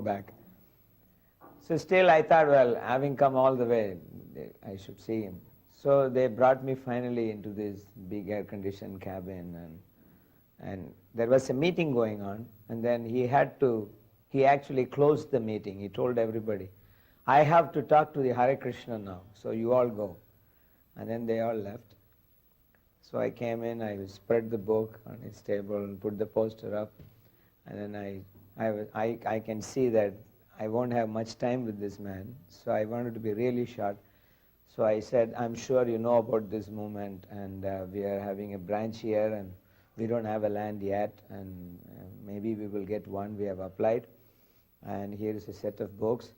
back. So still I thought, well, having come all the way, I should see him. So they brought me finally into this big air-conditioned cabin, and there was a meeting going on, and then he actually closed the meeting. He told everybody, I have to talk to the Hare Krishna now, so you all go. And then they all left. So I came in, I spread the book on his table and put the poster up, and then I can see that I won't have much time with this man, so I wanted to be really short. So I said, I'm sure you know about this movement, and we are having a branch here, and we don't have a land yet, and maybe we will get one. We have applied, and here is a set of books,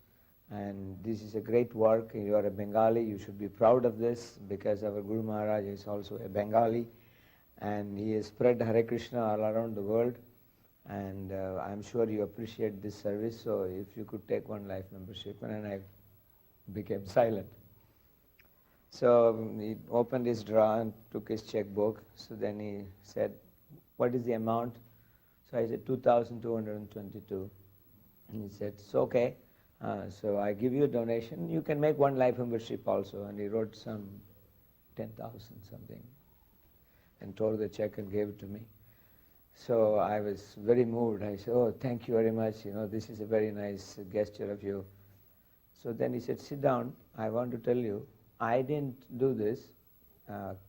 and this is a great work. You are a Bengali, you should be proud of this, because our Guru Maharaj is also a Bengali, and he has spread Hare Krishna all around the world, and I'm sure you appreciate this service, so if you could take one life membership. And then I became silent. So he opened his drawer and took his checkbook. So then he said, what is the amount? So I said, 2,222. And he said, it's okay. So I give you a donation. You can make one life membership also. And he wrote some 10,000 something and tore the check and gave it to me. So I was very moved. I said, oh, thank you very much. This is a very nice gesture of you. So then he said, sit down. I want to tell you, I didn't do this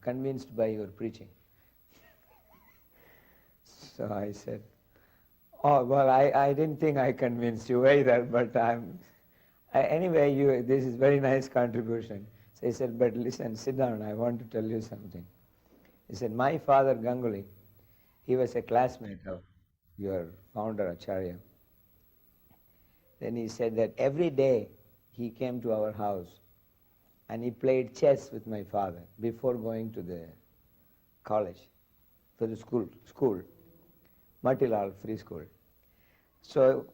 convinced by your preaching. So I said, oh, well, I didn't think I convinced you either, but anyway, this is very nice contribution. So he said, but listen, sit down, I want to tell you something. He said, my father Ganguly, he was a classmate of your founder Acharya. Then he said that every day he came to our house and he played chess with my father before going to the college, to the school, Matilal Free School. So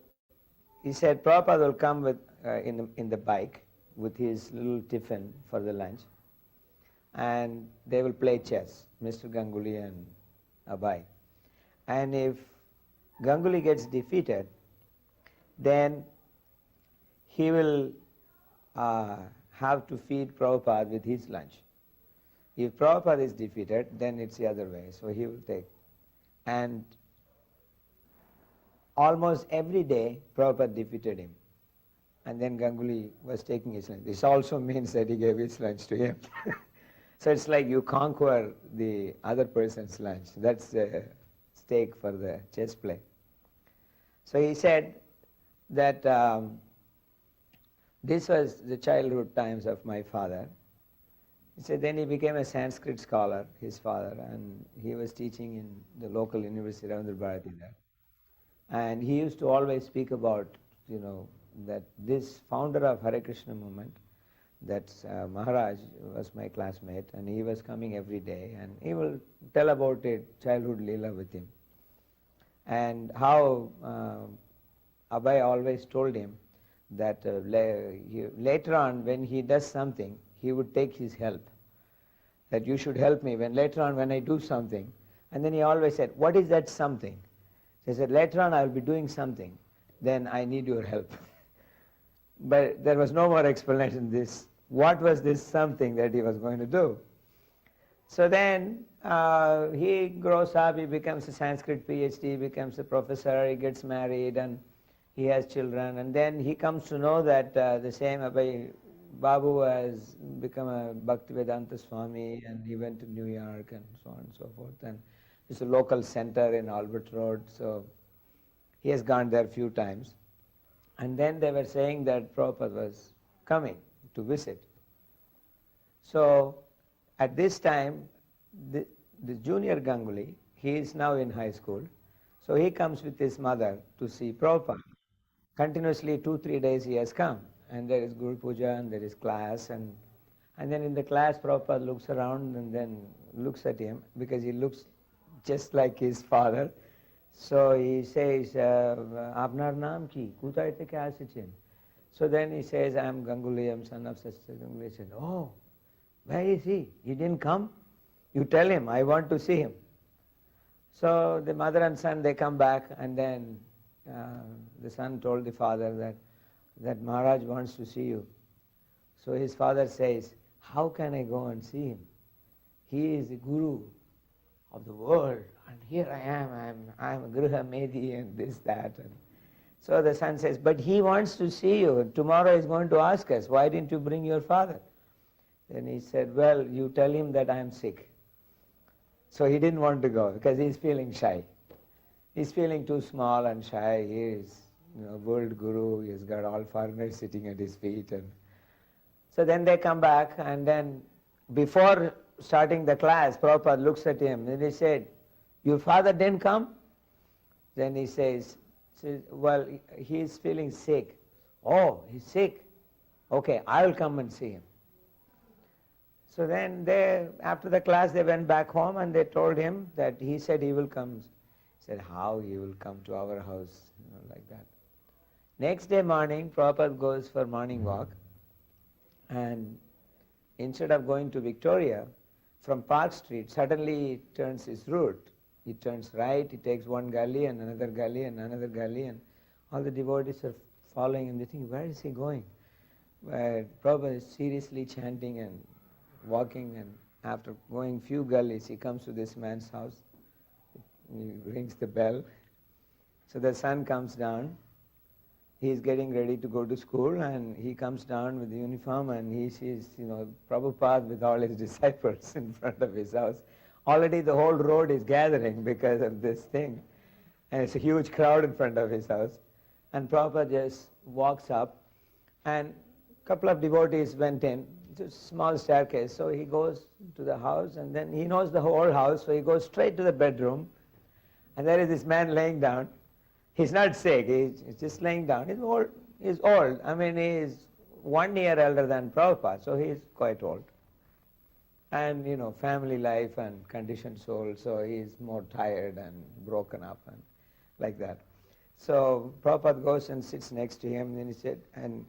he said Prabhupada will come with in the bike with his little tiffin for the lunch, and they will play chess, Mr. Ganguly and Abhay. And if Ganguly gets defeated, then he will have to feed Prabhupada with his lunch. If Prabhupada is defeated, then it's the other way, so he will take. And almost every day, Prabhupada defeated him. And then Ganguly was taking his lunch. This also means that he gave his lunch to him. So it's like you conquer the other person's lunch. That's the stake for the chess play. So he said that this was the childhood times of my father. He said then he became a Sanskrit scholar, his father, and he was teaching in the local university, Ravindra Bharati there. And he used to always speak about, that this founder of Hare Krishna movement, that's Maharaj, was my classmate, and he was coming every day, and he will tell about a childhood Leela with him. And how Abhay always told him that later on when he does something, he would take his help. That you should help me later on when I do something. And then he always said, what is that something? He said, later on I will be doing something, then I need your help. But there was no more explanation this. What was this something that he was going to do? So then he grows up, he becomes a Sanskrit PhD, becomes a professor, he gets married, and he has children. And then he comes to know that the same Abhay Babu has become a Bhaktivedanta Swami, and he went to New York and so on and so forth. And it's a local center in Albert Road, so he has gone there a few times. And then they were saying that Prabhupada was coming to visit. So at this time, the junior Ganguly, he is now in high school, so he comes with his mother to see Prabhupada. Continuously 2-3 days he has come, and there is Guru Puja and there is class, and then in the class Prabhupada looks around and then looks at him because he looks just like his father. So he says, Apnar naam ki? Kutay te kya asichin? So then he says, I am Ganguly, I am son of such Ganguly. He said, oh, where is he? He didn't come? You tell him, I want to see him. So the mother and son, they come back, and then the son told the father that Maharaj wants to see you. So his father says, how can I go and see him? He is the guru of the world, and here I am, I'm a Griha Medi and this, that. And so the son says, but he wants to see you. Tomorrow he's going to ask us, why didn't you bring your father? Then he said, well, you tell him that I am sick. So he didn't want to go because he's feeling shy. He's feeling too small and shy. He is, world guru. He's got all foreigners sitting at his feet. And so then they come back, and then before starting the class, Prabhupada looks at him and he said, your father didn't come? Then he says, well, he's feeling sick. Oh, he's sick. Okay, I'll come and see him. So then after the class they went back home and they told him that he said he will come. He said, how he will come to our house, like that. Next day morning, Prabhupada goes for morning walk, and instead of going to Victoria, from Park Street, suddenly he turns his route. He turns right, he takes one gully and another gully and another gully, and all the devotees are following him. They think, where is he going? Where Prabhupada is seriously chanting and walking, and after going few gullies, he comes to this man's house. He rings the bell. So the son comes down. He is getting ready to go to school, and he comes down with the uniform, and he sees, Prabhupada with all his disciples in front of his house. Already the whole road is gathering because of this thing, and it's a huge crowd in front of his house. And Prabhupada just walks up, and a couple of devotees went in. It's a small staircase, so he goes to the house, and then he knows the whole house, so he goes straight to the bedroom, and there is this man laying down. He's not sick, he's just laying down. He's old. I mean, he's 1 year elder than Prabhupada, so he's quite old. And, family life and conditioned soul, so he's more tired and broken up and like that. So Prabhupada goes and sits next to him, and he said, and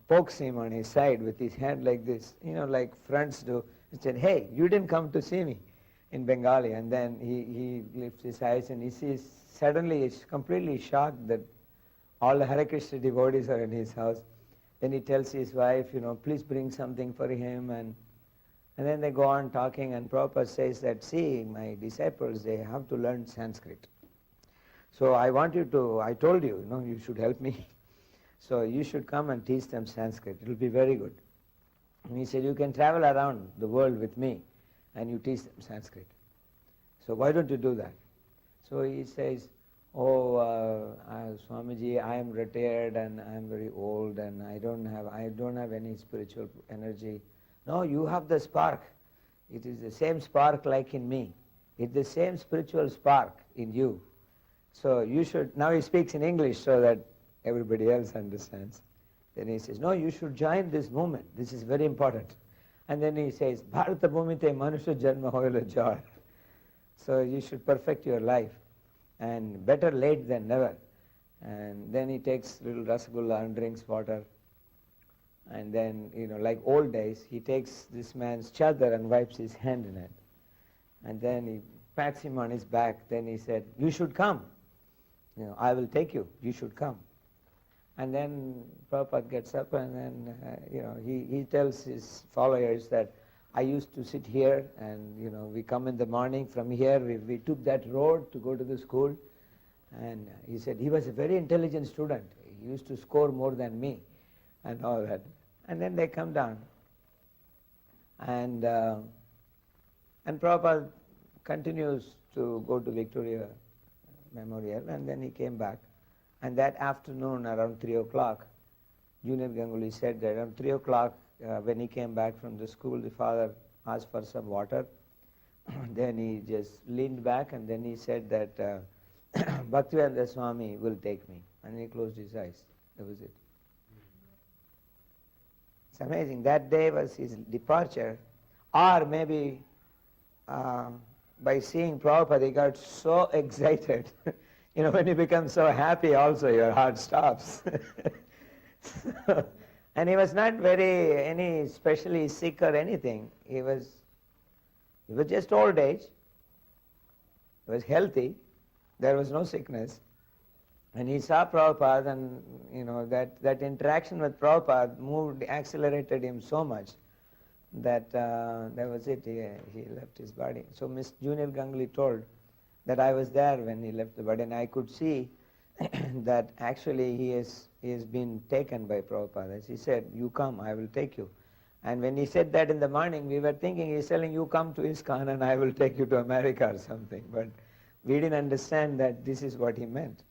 pokes him on his side with his hand like this, like friends do. He said, hey, you didn't come to see me, in Bengali. And then he lifts his eyes and he sees, suddenly he's completely shocked that all the Hare Krishna devotees are in his house. Then he tells his wife, please bring something for him. And then they go on talking, and Prabhupada says that, see, my disciples, they have to learn Sanskrit. So I told you, you should help me. So you should come and teach them Sanskrit. It will be very good. And he said, you can travel around the world with me and you teach them Sanskrit. So why don't you do that? So he says, Swamiji, I am retired and I am very old and I don't have any spiritual energy. No, you have the spark. It is the same spark like in me. It's the same spiritual spark in you. So you should, now he speaks in English so that everybody else understands. Then he says, no, you should join this movement. This is very important. And then he says, Bharata Bhumite Manusha Janma Hoila Joy. So you should perfect your life. And better late than never. And then he takes little rasgulla and drinks water. And then, like old days, he takes this man's chadar and wipes his hand in it. And then he pats him on his back. Then he said, you should come. I will take you. You should come. And then Prabhupada gets up and then, he tells his followers that I used to sit here and, we come in the morning from here. We took that road to go to the school. And he said he was a very intelligent student. He used to score more than me and all that. And then they come down. And Prabhupada continues to go to Victoria Memorial, and then he came back. And that afternoon around 3 o'clock, Junior Ganguly said that around 3 o'clock when he came back from the school, the father asked for some water. Then he just leaned back and then he said that Bhaktivedanta Swami will take me. And he closed his eyes. That was it. It's amazing. That day was his departure. Or maybe by seeing Prabhupada, he got so excited. When you become so happy also, your heart stops. And he was not any especially sick or anything. He was just old age. He was healthy. There was no sickness. And he saw Prabhupada, and that interaction with Prabhupada accelerated him so much that that was it. He left his body. So Miss Junior Ganguly told that I was there when he left the body, and I could see that actually he has been taken by Prabhupada. As he said, "You come, I will take you." And when he said that in the morning, we were thinking he's telling, "You come to ISKCON and I will take you to America," or something. But we didn't understand that this is what he meant.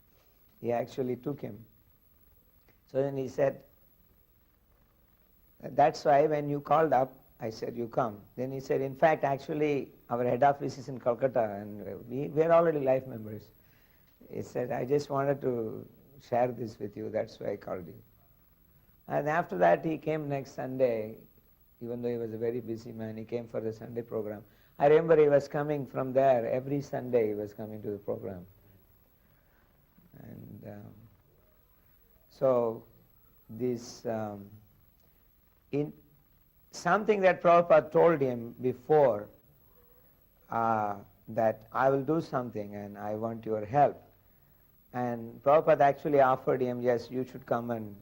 He actually took him. So then he said, "That's why when you called up, I said, you come." Then he said, "In fact, actually, our head office is in Calcutta, and we're already life members." He said, "I just wanted to share this with you. That's why I called you." And after that, he came next Sunday, even though he was a very busy man. He came for the Sunday program. I remember he was coming from there. Every Sunday he was coming to the program. And so this in something that Prabhupada told him before, that I will do something and I want your help. And Prabhupada actually offered him, "Yes, you should come and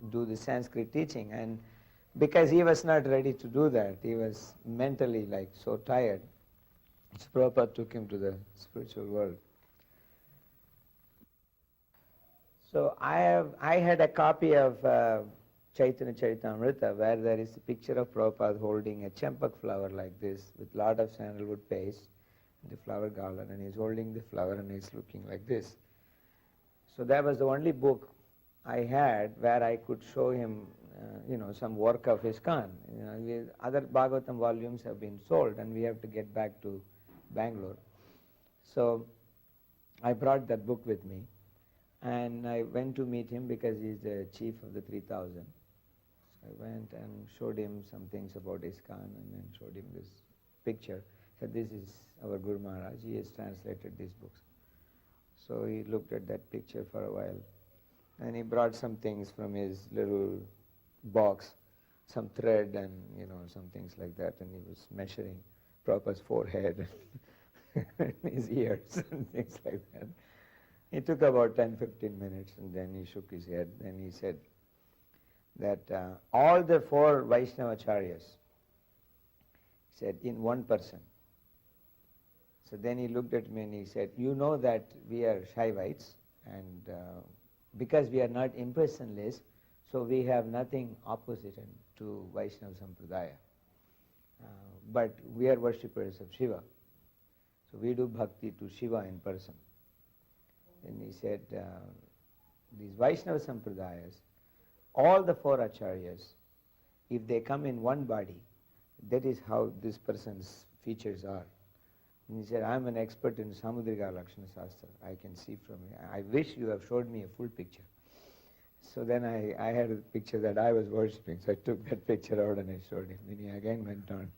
do the Sanskrit teaching." And because he was not ready to do that, he was mentally like so tired, so Prabhupada took him to the spiritual world. So I had a copy of Chaitanya Charitamrita where there is a picture of Prabhupada holding a champak flower like this with lot of sandalwood paste, the flower garland, and he's holding the flower and he's looking like this. So that was the only book I had where I could show him some work of ISKCON. Other Bhagavatam volumes have been sold and we have to get back to Bangalore. So I brought that book with me and I went to meet him because he's the chief of the 3000. So I went and showed him some things about ISKCON and then showed him this picture. Said, "This is our Guru Maharaj. He has translated these books." So he looked at that picture for a while and he brought some things from his little box, some thread and some things like that, and he was measuring Prabhupada's forehead and his ears and things like that. It took about 10-15 minutes and then he shook his head. Then he said that all the 4 Vaishnavacharyas, he said, in one person. So then he looked at me and he said, "You know that we are Shaivites, and because we are not impersonalists, so we have nothing opposite to Vaishnava Sampradaya. But we are worshippers of Shiva. So we do bhakti to Shiva in person." And he said, these Vaishnava Sampradayas, all the 4 acharyas, if they come in one body, that is how this person's features are. And he said, "I'm an expert in Samudrika Lakshana Shastra. I can see from here. I wish you have showed me a full picture." So then I had a picture that I was worshipping. So I took that picture out and I showed him. Then he again went on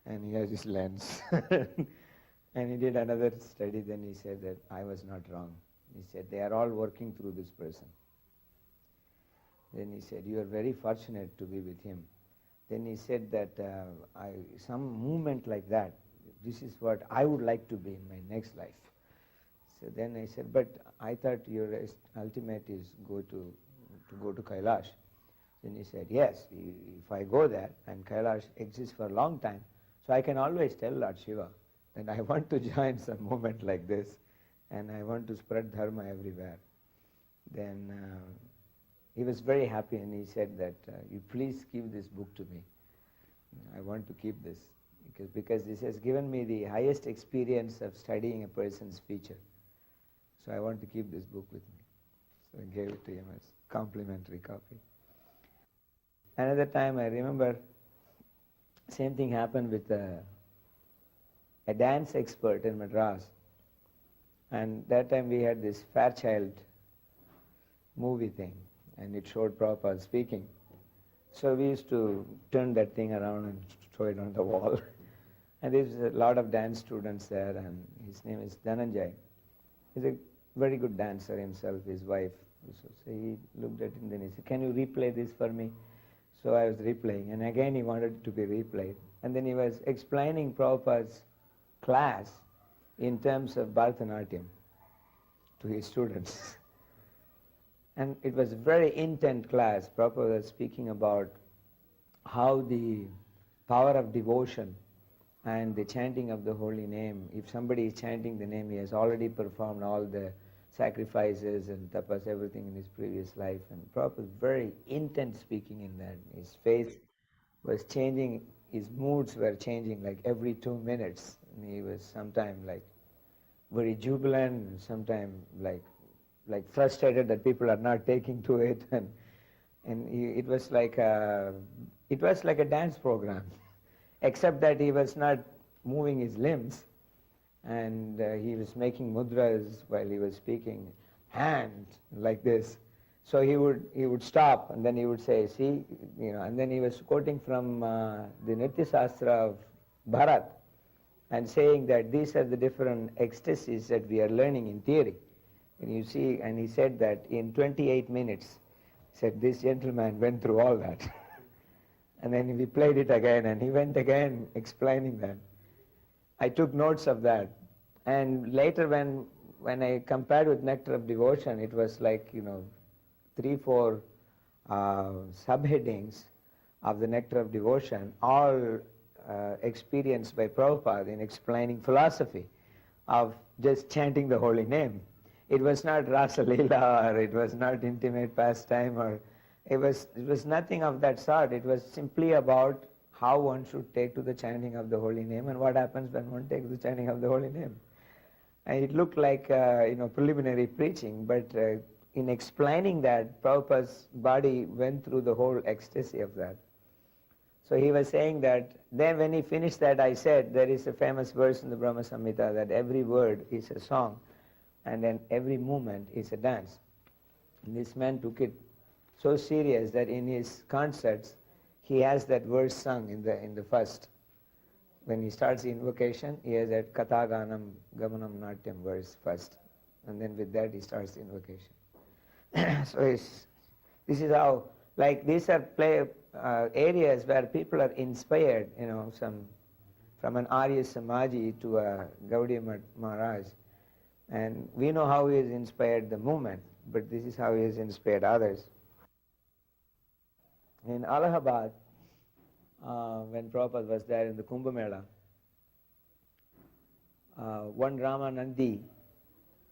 and he has his lens. And he did another study. Then he said that I was not wrong. He said, "They are all working through this person." Then he said, "You are very fortunate to be with him." Then he said that some movement like that, this is what I would like to be in my next life. So then I said, "But I thought your ultimate is go to Kailash." Then he said, "Yes, if I go there, and Kailash exists for a long time, so I can always tell Lord Shiva that I want to join some movement like this, and I want to spread dharma everywhere." Then he was very happy and he said that, "You please give this book to me. I want to keep this. Because this has given me the highest experience of studying a person's feature. So I want to keep this book with me." So I gave it to him as complimentary copy. Another time I remember, same thing happened with a dance expert in Madras. And that time we had this Fairchild movie thing, and it showed Prabhupada speaking. So we used to turn that thing around and throw it on the wall. And there's a lot of dance students there, and his name is Dhananjay. He's a very good dancer himself, his wife. So he looked at it and then he said, "Can you replay this for me?" So I was replaying, and again he wanted it to be replayed. And then he was explaining Prabhupada's class in terms of Bharatanatyam to his students. And it was a very intense class. Prabhupada was speaking about how the power of devotion and the chanting of the holy name, if somebody is chanting the name, he has already performed all the sacrifices and tapas, everything in his previous life. And Prabhupada was very intense speaking in that. His face was changing, his moods were changing like every 2 minutes. And he was sometimes like very jubilant, sometimes like frustrated that people are not taking to it, and it was like a dance program, except that he was not moving his limbs, and he was making mudras while he was speaking, hand like this. So he would stop, and then he would say, see, and then he was quoting from the Nritya Shastra of Bharat, and saying that these are the different ecstasies that we are learning in theory. And you see, and he said that in 28 minutes, he said this gentleman went through all that. And then we played it again, and he went again explaining that. I took notes of that. And later when I compared with Nectar of Devotion, it was like, 3-4 subheadings of the Nectar of Devotion, all experienced by Prabhupada in explaining philosophy of just chanting the holy name. It was not Rasa Leela, or it was not intimate pastime, or it was nothing of that sort. It was simply about how one should take to the chanting of the holy name and what happens when one takes the chanting of the holy name. And it looked like preliminary preaching, but in explaining that, Prabhupada's body went through the whole ecstasy of that. So he was saying that, then when he finished that, I said, there is a famous verse in the Brahma Samhita that every word is a song, and then every movement is a dance. And this man took it so serious that in his concerts, he has that verse sung in the first. When he starts the invocation, he has that Kathaganam Gamanam Natyam verse first. And then with that, he starts the invocation. So this is how, like these are areas where people are inspired, from an Arya Samaji to a Gaudiya Maharaj. And we know how he has inspired the movement, but this is how he has inspired others. In Allahabad, when Prabhupada was there in the Kumbh Mela, one Ramanandi,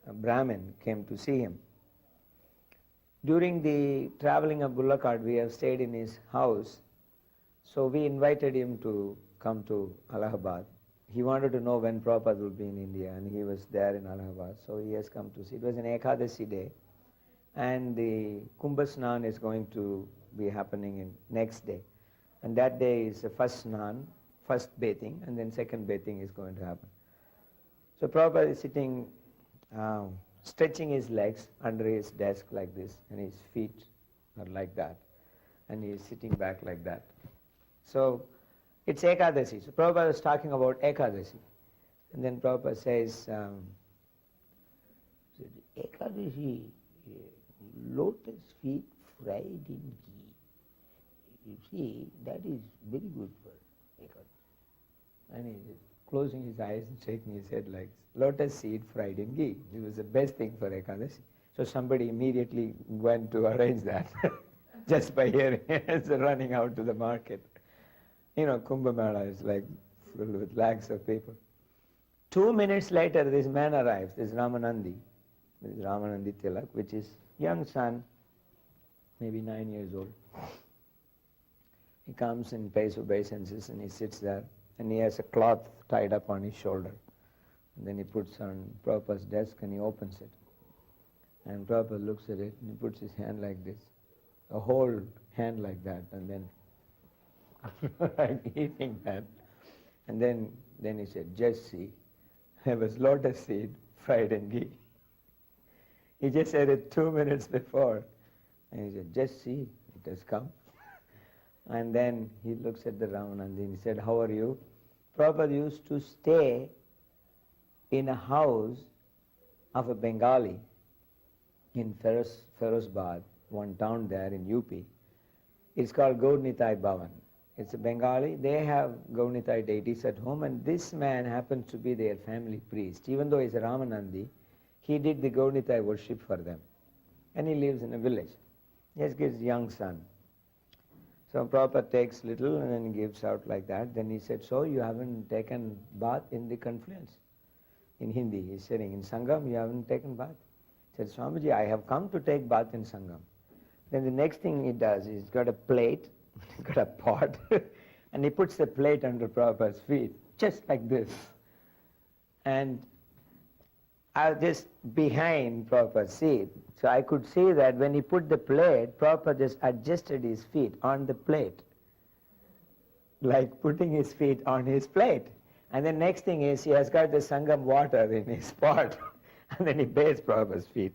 a Brahmin, came to see him. During the traveling of Bullock cart, we have stayed in his house, so we invited him to come to Allahabad. He wanted to know when Prabhupada would be in India, and he was there in Allahabad, so he has come to see. It was an Ekadasi day, and the Kumbh Snan is going to be happening in next day. And that day is the first Snan, first bathing, and then second bathing is going to happen. So Prabhupada is sitting, stretching his legs under his desk like this, and his feet are like that, and he is sitting back like that. So it's Ekadasi. So Prabhupada is talking about Ekadasi. And then Prabhupada says, Ekadasi, lotus feet fried in ghee. You see, that is very good for Ekadasi. And he is closing his eyes and shaking his head like lotus seed fried in ghee. It was the best thing for Ekadasi. So somebody immediately went to arrange that just by hearing it, so running out to the market. Kumbh Mela is like filled with lakhs of people. 2 minutes later, this man arrives, this Ramanandi Tilak, which is young son, maybe 9 years old. He comes and pays obeisances, and he sits there, and he has a cloth tied up on his shoulder. And then he puts on Prabhupada's desk and he opens it. And Prabhupada looks at it and he puts his hand like this, a whole hand like that, and then eating that. And then he said, just see, there was lotus seed fried in ghee. He just said it 2 minutes before. And he said, just see, it has come. And then he looks at the Ramanandi and he said, how are you? Prabhupada used to stay in a house of a Bengali in Ferozabad, one town there in UP. It's called Gaurnitai Bhavan. It's a Bengali. They have Gaurnitai deities at home, and this man happens to be their family priest. Even though he's a Ramanandi, he did the Gaurnitai worship for them. and he lives in a village. He has his young son. So Prabhupada takes little and then gives out like that. Then he said, so you haven't taken bath in the confluence? In Hindi, he's saying, in Sangam you haven't taken bath? He said, Swamiji, I have come to take bath in Sangam. Then the next thing he does is he's got a plate, he's got a pot, and he puts the plate under Prabhupada's feet, just like this. And I was just behind Prabhupada's seat, so I could see that when he put the plate, Prabhupada just adjusted his feet on the plate, like putting his feet on his plate. And the next thing is he has got the Sangam water in his pot, and then he bathes Prabhupada's feet.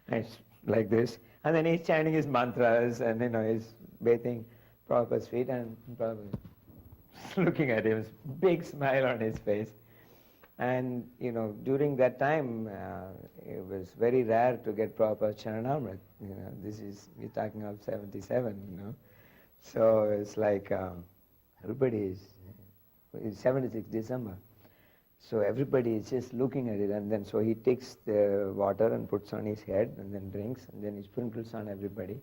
And like this. And then he's chanting his mantras, and he's bathing Prabhupada's feet, and Prabhupada looking at him, big smile on his face. And during that time, it was very rare to get Prabhupada's Charanamrit. We're talking of 77, So it's like everybody it's 76 December. So everybody is just looking at it, and then so he takes the water and puts on his head and then drinks, and then he sprinkles on everybody.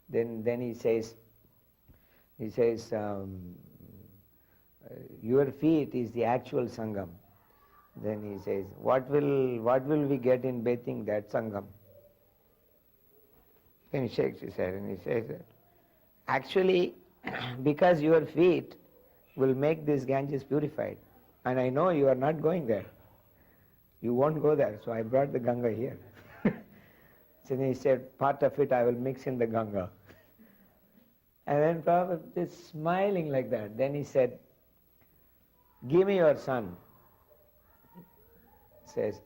Then he says, your feet is the actual Sangam. Then he says, what will we get in bathing that Sangam? Then he shakes his head and he says that, actually, because your feet will make this Ganges purified, and I know you are not going there. You won't go there, so I brought the Ganga here. So then he said, part of it I will mix in the Ganga. And then Prabhupada is smiling like that. Then he said, give me your son. He says,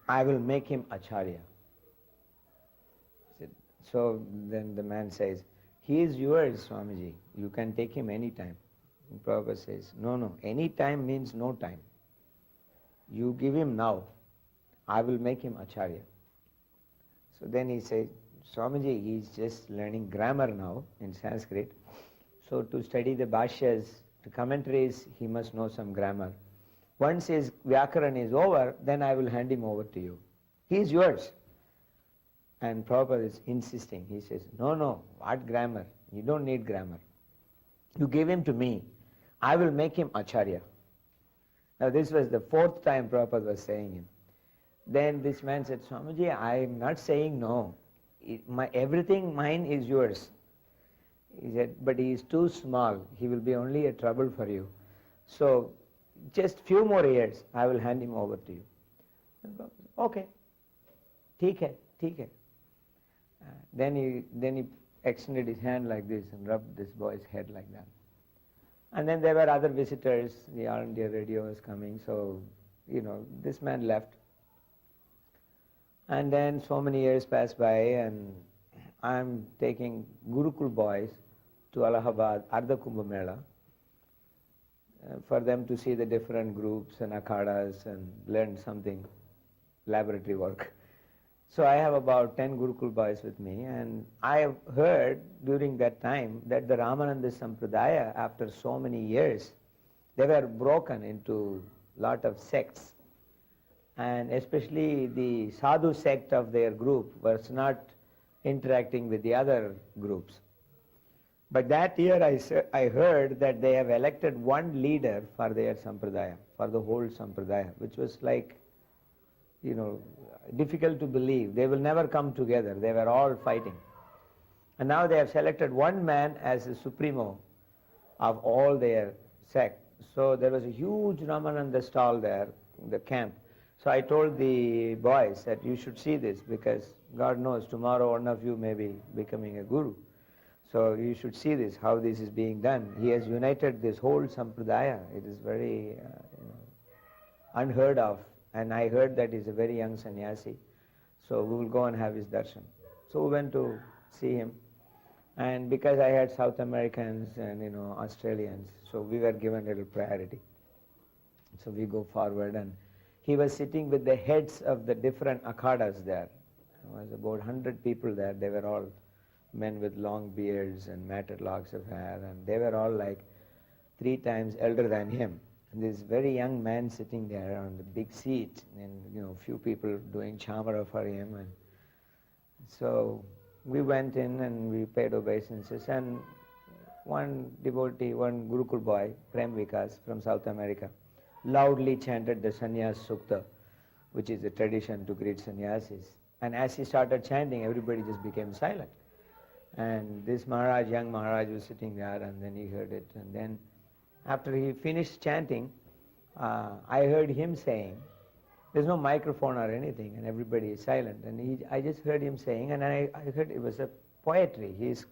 I will make him Acharya. Said, so then the man says, he is yours, Swamiji. You can take him any time. And Prabhupada says, no, any time means no time. You give him now. I will make him Acharya. So then he says, Swamiji, he is just learning grammar now in Sanskrit. So to study the bhashyas, the commentaries, he must know some grammar. Once his Vyakaran is over, then I will hand him over to you. He is yours. And Prabhupada is insisting. He says, no, what grammar? You don't need grammar. You give him to me. I will make him Acharya. Now this was the fourth time Prabhupada was saying him. Then this man said, Swamiji, I am not saying no. Everything mine is yours. He said, but he is too small. He will be only a trouble for you. So just few more years, I will hand him over to you. Okay. Theek hai. Then he extended his hand like this and rubbed this boy's head like that. And then there were other visitors. The All India radio was coming. So, this man left. And then so many years passed by, and I'm taking Gurukul boys to Allahabad, Ardha Kumbh Mela, for them to see the different groups and akhadas and learn something, laboratory work. So I have about 10 Gurukul boys with me, and I have heard during that time that the Ramananda Sampradaya, after so many years, they were broken into lot of sects. And especially the sadhu sect of their group was not interacting with the other groups. But that year I heard that they have elected one leader for their sampradaya, for the whole sampradaya, which was like, difficult to believe. They will never come together. They were all fighting. And now they have selected one man as the supremo of all their sect. So there was a huge Ramananda stall there, the camp. So I told the boys that you should see this, because God knows tomorrow one of you may be becoming a guru. So you should see this, how this is being done. He has united this whole sampradaya. It is very unheard of. And I heard that he's a very young sannyasi. So we will go and have his darshan. So we went to see him. And because I had South Americans and Australians, so we were given a little priority. So we go forward, and he was sitting with the heads of the different akhadas there. There was about 100 people there. They were all men with long beards and matted locks of hair, and they were all like 3 times elder than him. And this very young man sitting there on the big seat, and few people doing chamara for him. And So we went in and we paid obeisances, and one devotee, one Gurukul boy, Prem Vikas from South America, loudly chanted the Sannyas Sukta, which is a tradition to greet sannyasis. And as he started chanting, everybody just became silent. And this Maharaj, young Maharaj, was sitting there, and then he heard it. And then after he finished chanting, I heard him saying, there's no microphone or anything, and everybody is silent. And I just heard him saying, and I heard it was a poetry. He's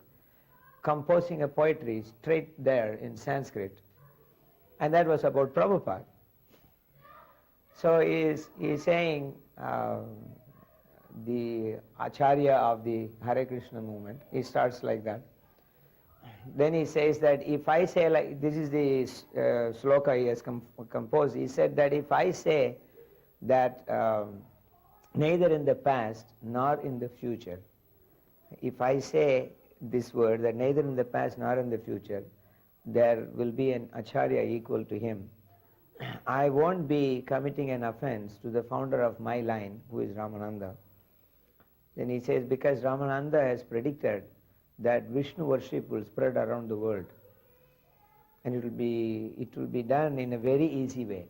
composing a poetry straight there in Sanskrit. And that was about Prabhupada. So he's saying, the Acharya of the Hare Krishna movement, he starts like that. Then he says that if I say, like, this is the sloka he has composed, he said that if I say that neither in the past nor in the future, if I say this word, that neither in the past nor in the future there will be an Acharya equal to him, I won't be committing an offense to the founder of my line, who is Ramananda. Then he says, because Ramananda has predicted that Vishnu worship will spread around the world, and it will be done in a very easy way,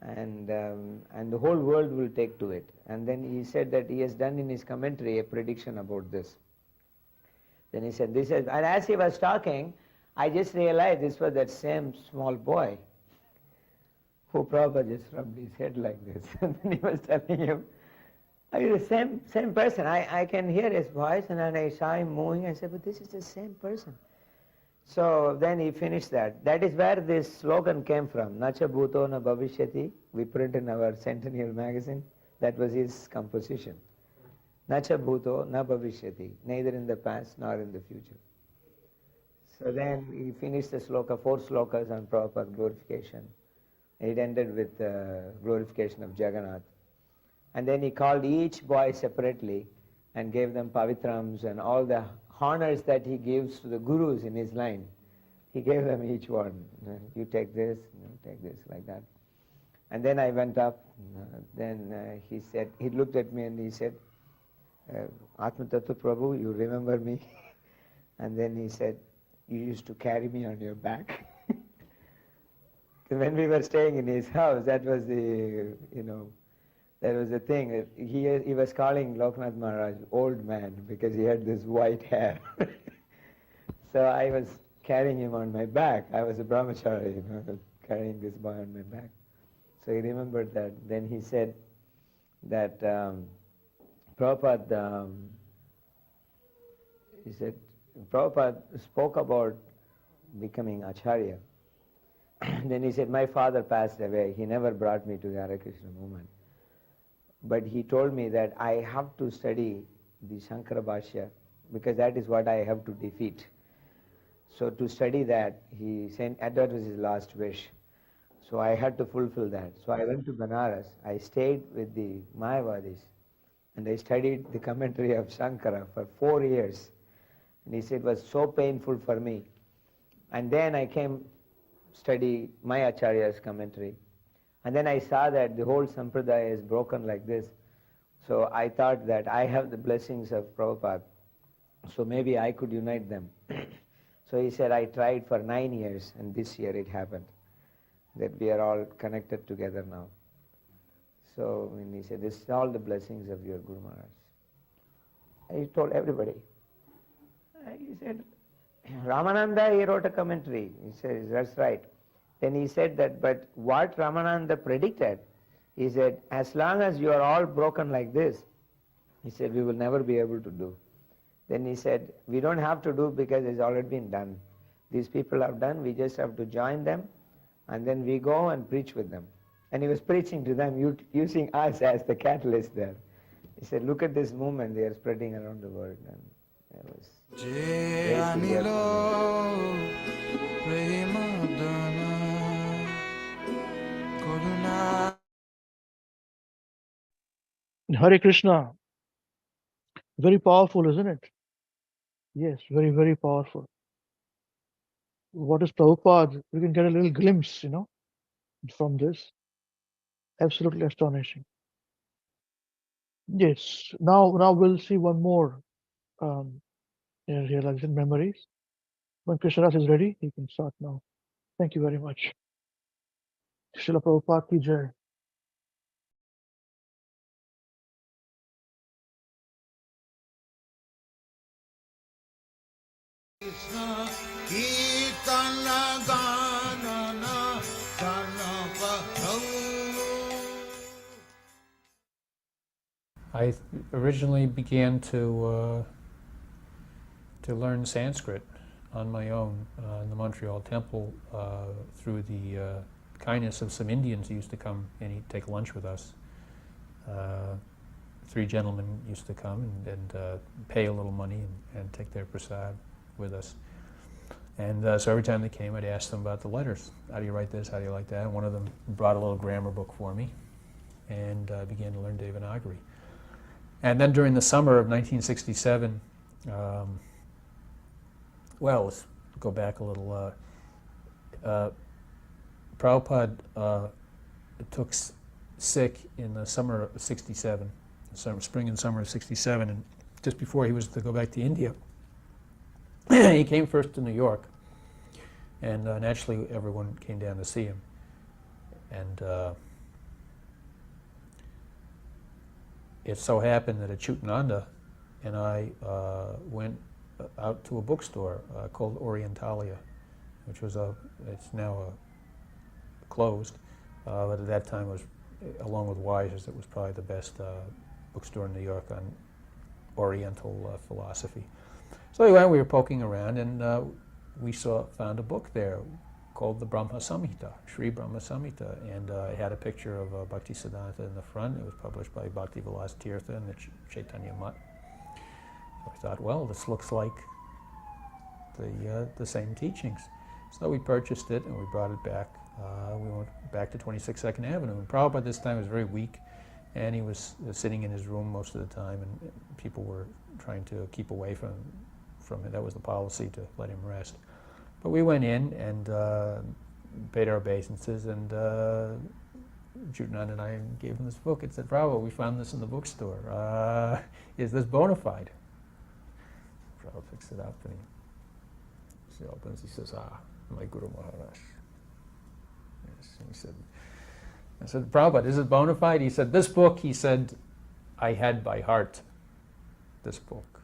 and the whole world will take to it. And then he said that he has done in his commentary a prediction about this. Then he said, and as he was talking, I just realized this was that same small boy who Prabhupada just rubbed his head like this. And then he was telling him, the same person. I can hear his voice, and then I saw him moving. I said, but this is the same person. So then he finished that. That is where this slogan came from. Nacha bhuto na bhavishyati. We print in our Centennial magazine. That was his composition. Nacha bhuto na bhavishyati. Neither in the past nor in the future. So then he finished the sloka, 4 slokas on Prabhupada glorification. It ended with glorification of Jagannath. And then he called each boy separately and gave them pavitrams and all the honors that he gives to the gurus in his line. He gave them each one. You take this, you take this, like that. And then I went up. Then he said, he looked at me and he said, Atma Tattva Prabhu, you remember me? And then he said, you used to carry me on your back. When we were staying in his house, that was the, that was the thing. He was calling Loknath Maharaj old man because he had this white hair. So I was carrying him on my back. I was a brahmachari, carrying this boy on my back. So he remembered that. Then he said that Prabhupada spoke about becoming Acharya. Then he said, my father passed away. He never brought me to the Hare Krishna movement. But he told me that I have to study the Shankara Bhashya because that is what I have to defeat. So to study that, he said, that was his last wish. So I had to fulfill that. So I went to Banaras. I stayed with the Mayavadis and I studied the commentary of Shankara for 4 years. And he said it was so painful for me. And then I came study my Acharya's commentary. And then I saw that the whole sampradaya is broken like this. So I thought that I have the blessings of Prabhupada, so maybe I could unite them. So he said, I tried for 9 years, and this year it happened, that we are all connected together now. So when he said, this is all the blessings of your Guru Maharaj. I told everybody. He said, Ramananda, he wrote a commentary. He says, that's right. Then he said that, but what Ramananda predicted, he said, as long as you are all broken like this, he said, we will never be able to do. Then he said, we don't have to do because it's already been done. These people have done, we just have to join them, and then we go and preach with them. And he was preaching to them using us as the catalyst there. He said, look at this movement, they are spreading around the world. And it was great to hear from him. Hare Krishna. Very powerful, isn't it? Yes, very, very powerful. What is Prabhupada? We can get a little glimpse, from this. Absolutely astonishing. Yes. Now we'll see one more um, realization memories. When Krishnadas is ready, he can start now. Thank you very much. Srila Prabhupada ki jai. Krishna Kirtana Ganana I originally began to learn Sanskrit on my own in the Montreal temple through the kindness of some Indians who used to come and take lunch with us. Three gentlemen used to come and pay a little money and take their prasad with us. And so every time they came, I'd ask them about the letters. How do you write this? How do you like that? And one of them brought a little grammar book for me, and I began to learn Devanagari. And then during the summer of 1967, well, let's go back a little. Prabhupada took sick in the summer of 67, spring and summer of 67, and just before he was to go back to India, he came first to New York, and naturally everyone came down to see him. And it so happened that Achyutananda and I went out to a bookstore called Orientalia, which was it's now closed, but at that time was, along with Wiser's, it was probably the best bookstore in New York on Oriental philosophy. So we were poking around, and we found a book there called the Brahma Samhita, Sri Brahma Samhita, and it had a picture of Bhaktisiddhanta in the front. It was published by Bhakti Vilas Tirtha and the Chaitanya Mutt. So I thought, well, this looks like the same teachings. So we purchased it and we brought it back. We went back to 26 Second Avenue. And Prabhupada this time was very weak, and he was sitting in his room most of the time, and people were trying to keep away from him. That was the policy, to let him rest. But we went in and paid our obeisances, and Jutanand and I gave him this book. It said, Prabhupada, we found this in the bookstore. Is this bona fide? Prabhupada picks it up and he opens. He says, my Guru Maharaj. Yes. And I said, Prabhupada, is it bona fide? He said, this book, he said, I had by heart this book,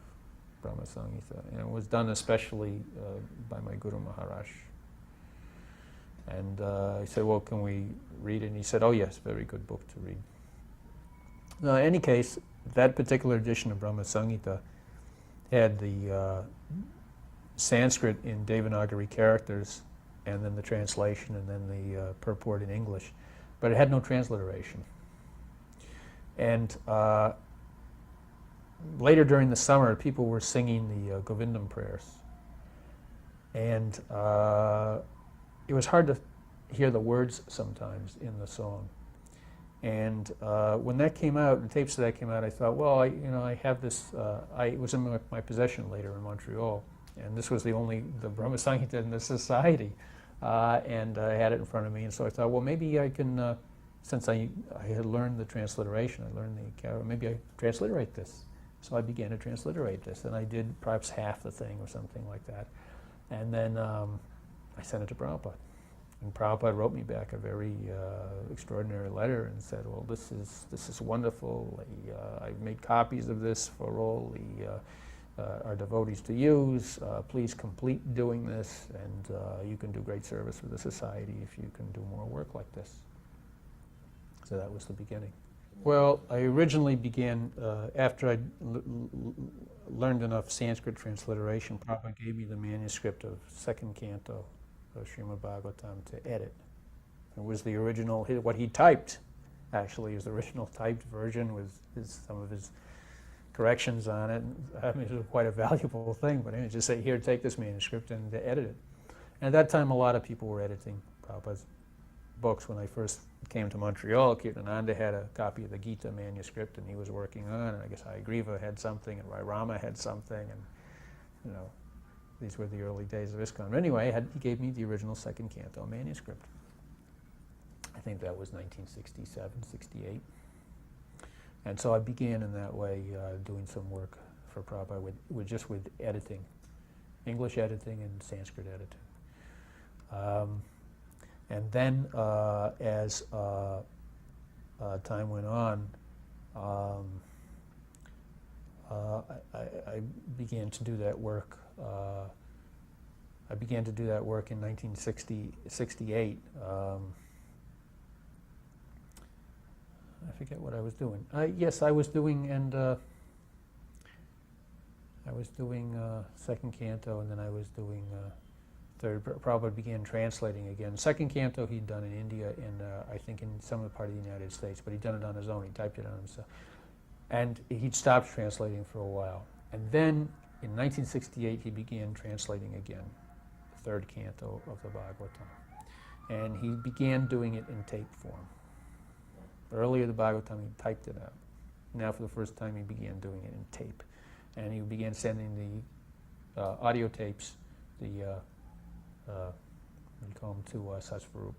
Brahma Samhita, and it was done especially by my Guru Maharaj. And I said, well, can we read it? And he said, oh yes, very good book to read. Now, in any case, that particular edition of Brahma Samhita had the Sanskrit in Devanagari characters, and then the translation, and then the purport in English, but it had no transliteration. And later during the summer, people were singing the Govindam prayers, and it was hard to hear the words sometimes in the song. And when that came out, the tapes of that came out, I thought, well, I have this. It was in my possession later in Montreal, and this was the Brahma Samhita in the society, and I had it in front of me. And so I thought, well, maybe I can, since I had learned the transliteration, maybe I transliterate this. So I began to transliterate this, and I did perhaps half the thing or something like that. And then I sent it to Prabhupada. And Prabhupada wrote me back a very extraordinary letter and said, well, this is wonderful. I've made copies of this for all our devotees to use. Please complete doing this, and you can do great service for the society if you can do more work like this. So that was the beginning. Well, I originally began, after I learned enough Sanskrit transliteration, Prabhupada gave me the manuscript of second canto of Srimad Bhagavatam to edit. It was the original, what he typed, actually, is the original typed version with some of his corrections on it. I mean, it was quite a valuable thing, but anyway, just say, here, take this manuscript and edit it. And at that time, a lot of people were editing Prabhupada's books. When I first came to Montreal, Kirtananda had a copy of the Gita manuscript, and he was working on it, and I guess Hayagriva had something, and Rama had something, and these were the early days of ISKCON. But anyway, he gave me the original second canto manuscript. I think that was 1967, 68. And so I began in that way doing some work for Prabhupada with editing, English editing and Sanskrit editing. And then as time went on, I began to do that work. I began to do that work in 1968. I forget what I was doing. Yes, I was doing, and I was doing second canto, and then I was doing third. Prabhupada began translating again. Second canto he'd done in India, and I think in some of the part of the United States, but he'd done it on his own. He typed it on himself, and he'd stopped translating for a while. And then in 1968, he began translating again, the third canto of the Bhagavatam, and he began doing it in tape form. Earlier, the Bhagavatam, he typed it out. Now, for the first time, he began doing it in tape. And he began sending the audio tapes, what do you call them, to Satsvarup.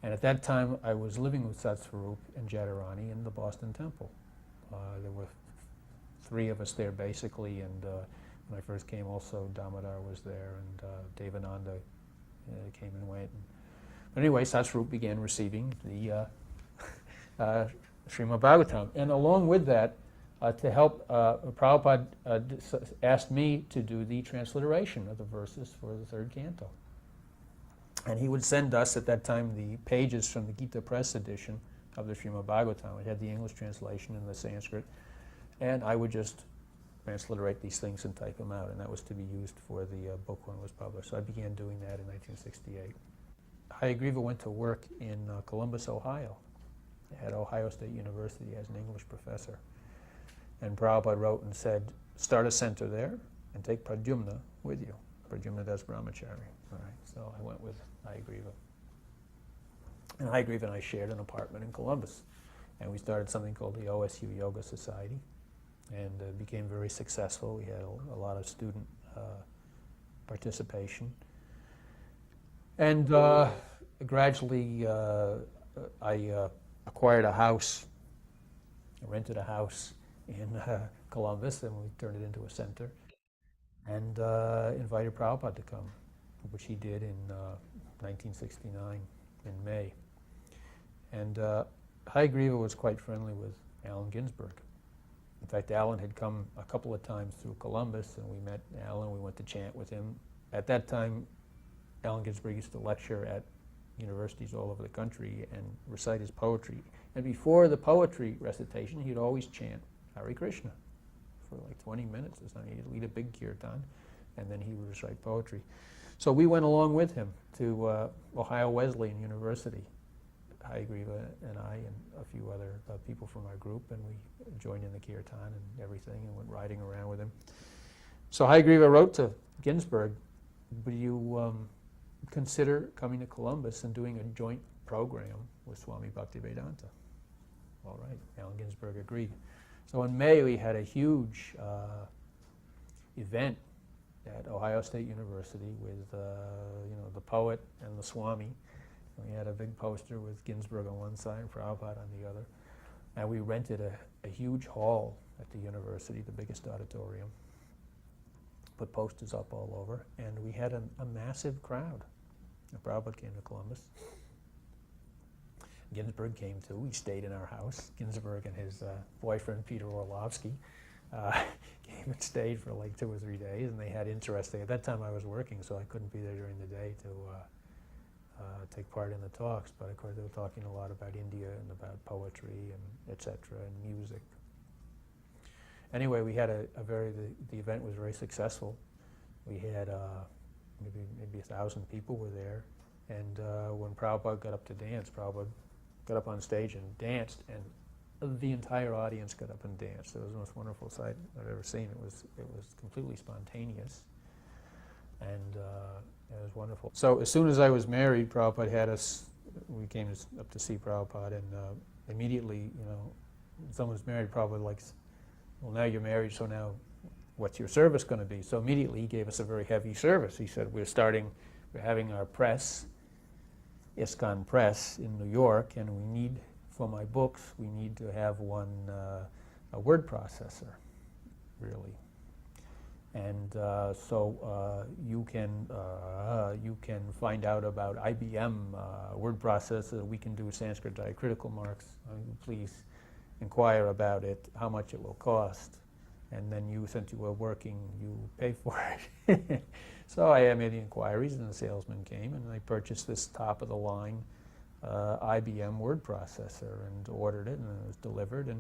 And at that time, I was living with Satsvarup and Jadharani in the Boston Temple. There were 3 of us there, basically, and when I first came, also Damodar was there, and Devananda came and went. But anyway, Satsvarup began receiving the Srimad Bhagavatam. And along with that, to help, Prabhupada asked me to do the transliteration of the verses for the third canto. And he would send us, at that time, the pages from the Gita Press edition of the Srimad Bhagavatam. It had the English translation and the Sanskrit. And I would just transliterate these things and type them out. And that was to be used for the book when it was published. So I began doing that in 1968. Hayagriva went to work in Columbus, Ohio, at Ohio State University as an English professor. And Prabhupada wrote and said, start a center there and take Pradyumna with you. Pradyumna Das Brahmachari. All right, so I went with Hayagriva. And Hayagriva and I shared an apartment in Columbus. And we started something called the OSU Yoga Society, and became very successful. We had a lot of student participation. And gradually I acquired a house, I rented a house in Columbus, and we turned it into a center, and invited Prabhupada to come, which he did in 1969 in May. And Hayagriva was quite friendly with Allen Ginsberg. In fact, Allen had come a couple of times through Columbus, and we met Allen, we went to chant with him. At that time, Allen Ginsberg used to lecture at universities all over the country and recite his poetry. And before the poetry recitation, he'd always chant Hare Krishna for like 20 minutes or something. He'd lead a big kirtan, and then he would recite poetry. So we went along with him to Ohio Wesleyan University, Hayagriva and I and a few other people from our group, and we joined in the kirtan and everything and went riding around with him. So Hayagriva wrote to Ginsberg, would you consider coming to Columbus and doing a joint program with Swami Bhaktivedanta? All right, Allen Ginsberg agreed. So in May we had a huge event at Ohio State University with the poet and the Swami. We had a big poster with Ginsberg on one side and Prabhupada on the other. And we rented a huge hall at the university, the biggest auditorium, put posters up all over, and we had a massive crowd. And Prabhupada came to Columbus. Ginsberg came too. He stayed in our house. Ginsberg and his boyfriend, Peter Orlovsky, came and stayed for like 2 or 3 days, and they had interesting. At that time I was working, so I couldn't be there during the day to take part in the talks, but of course they were talking a lot about India and about poetry and etc. and music. Anyway, we had the event was very successful. We had maybe 1,000 people were there, and when Prabhupada got up to dance, Prabhupada got up on stage and danced, and the entire audience got up and danced. It was the most wonderful sight I've ever seen. It was completely spontaneous, and it was wonderful. So as soon as I was married, Prabhupada had us. We came up to see Prabhupada, and immediately, someone's married, Prabhupada likes, well, now you're married, so now what's your service going to be? So immediately he gave us a very heavy service. He said, we're having our press, ISKCON press in New York, and we need for my books, we need to have one, a word processor, really. And so you can find out about IBM word processor. We can do Sanskrit diacritical marks. Please inquire about it, how much it will cost. And then you, since you were working, you pay for it. So I made the inquiries, and the salesman came, and I purchased this top-of-the-line IBM word processor and ordered it, and it was delivered.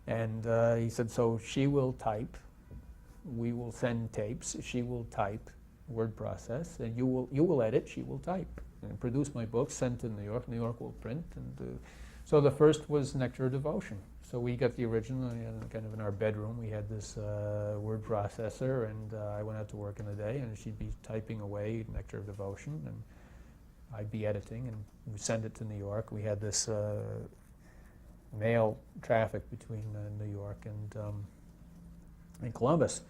And he said, so she will type, we will send tapes, she will type, word process, and you will edit, she will type, and produce my books, send to New York. New York will print, and so the first was Nectar of Devotion. So we got the original, and kind of in our bedroom, we had this word processor, and I went out to work in the day, and she'd be typing away Nectar of Devotion, and I'd be editing, and we'd send it to New York. We had this mail traffic between New York and Columbus.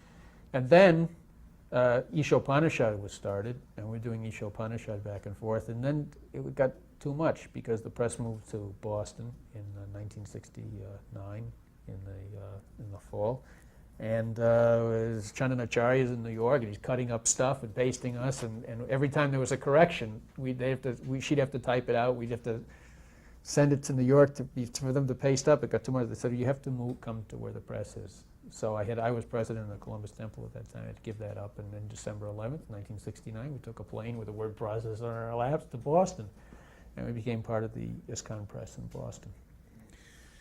And then Ishopanishad was started, and we're doing Ishopanishad back and forth, and then it got too much because the press moved to Boston in 1969 in the fall, and Chandanacharya is in New York, and he's cutting up stuff and pasting us, and every time there was a correction, she'd have to type it out, we'd have to send it to New York for them to paste up. It got too much. They said, you have to come to where the press is. So I was president of the Columbus Temple at that time. I had to give that up, and then December 11th, 1969, we took a plane with a word processor on our laps to Boston, and we became part of the ISKCON Press in Boston.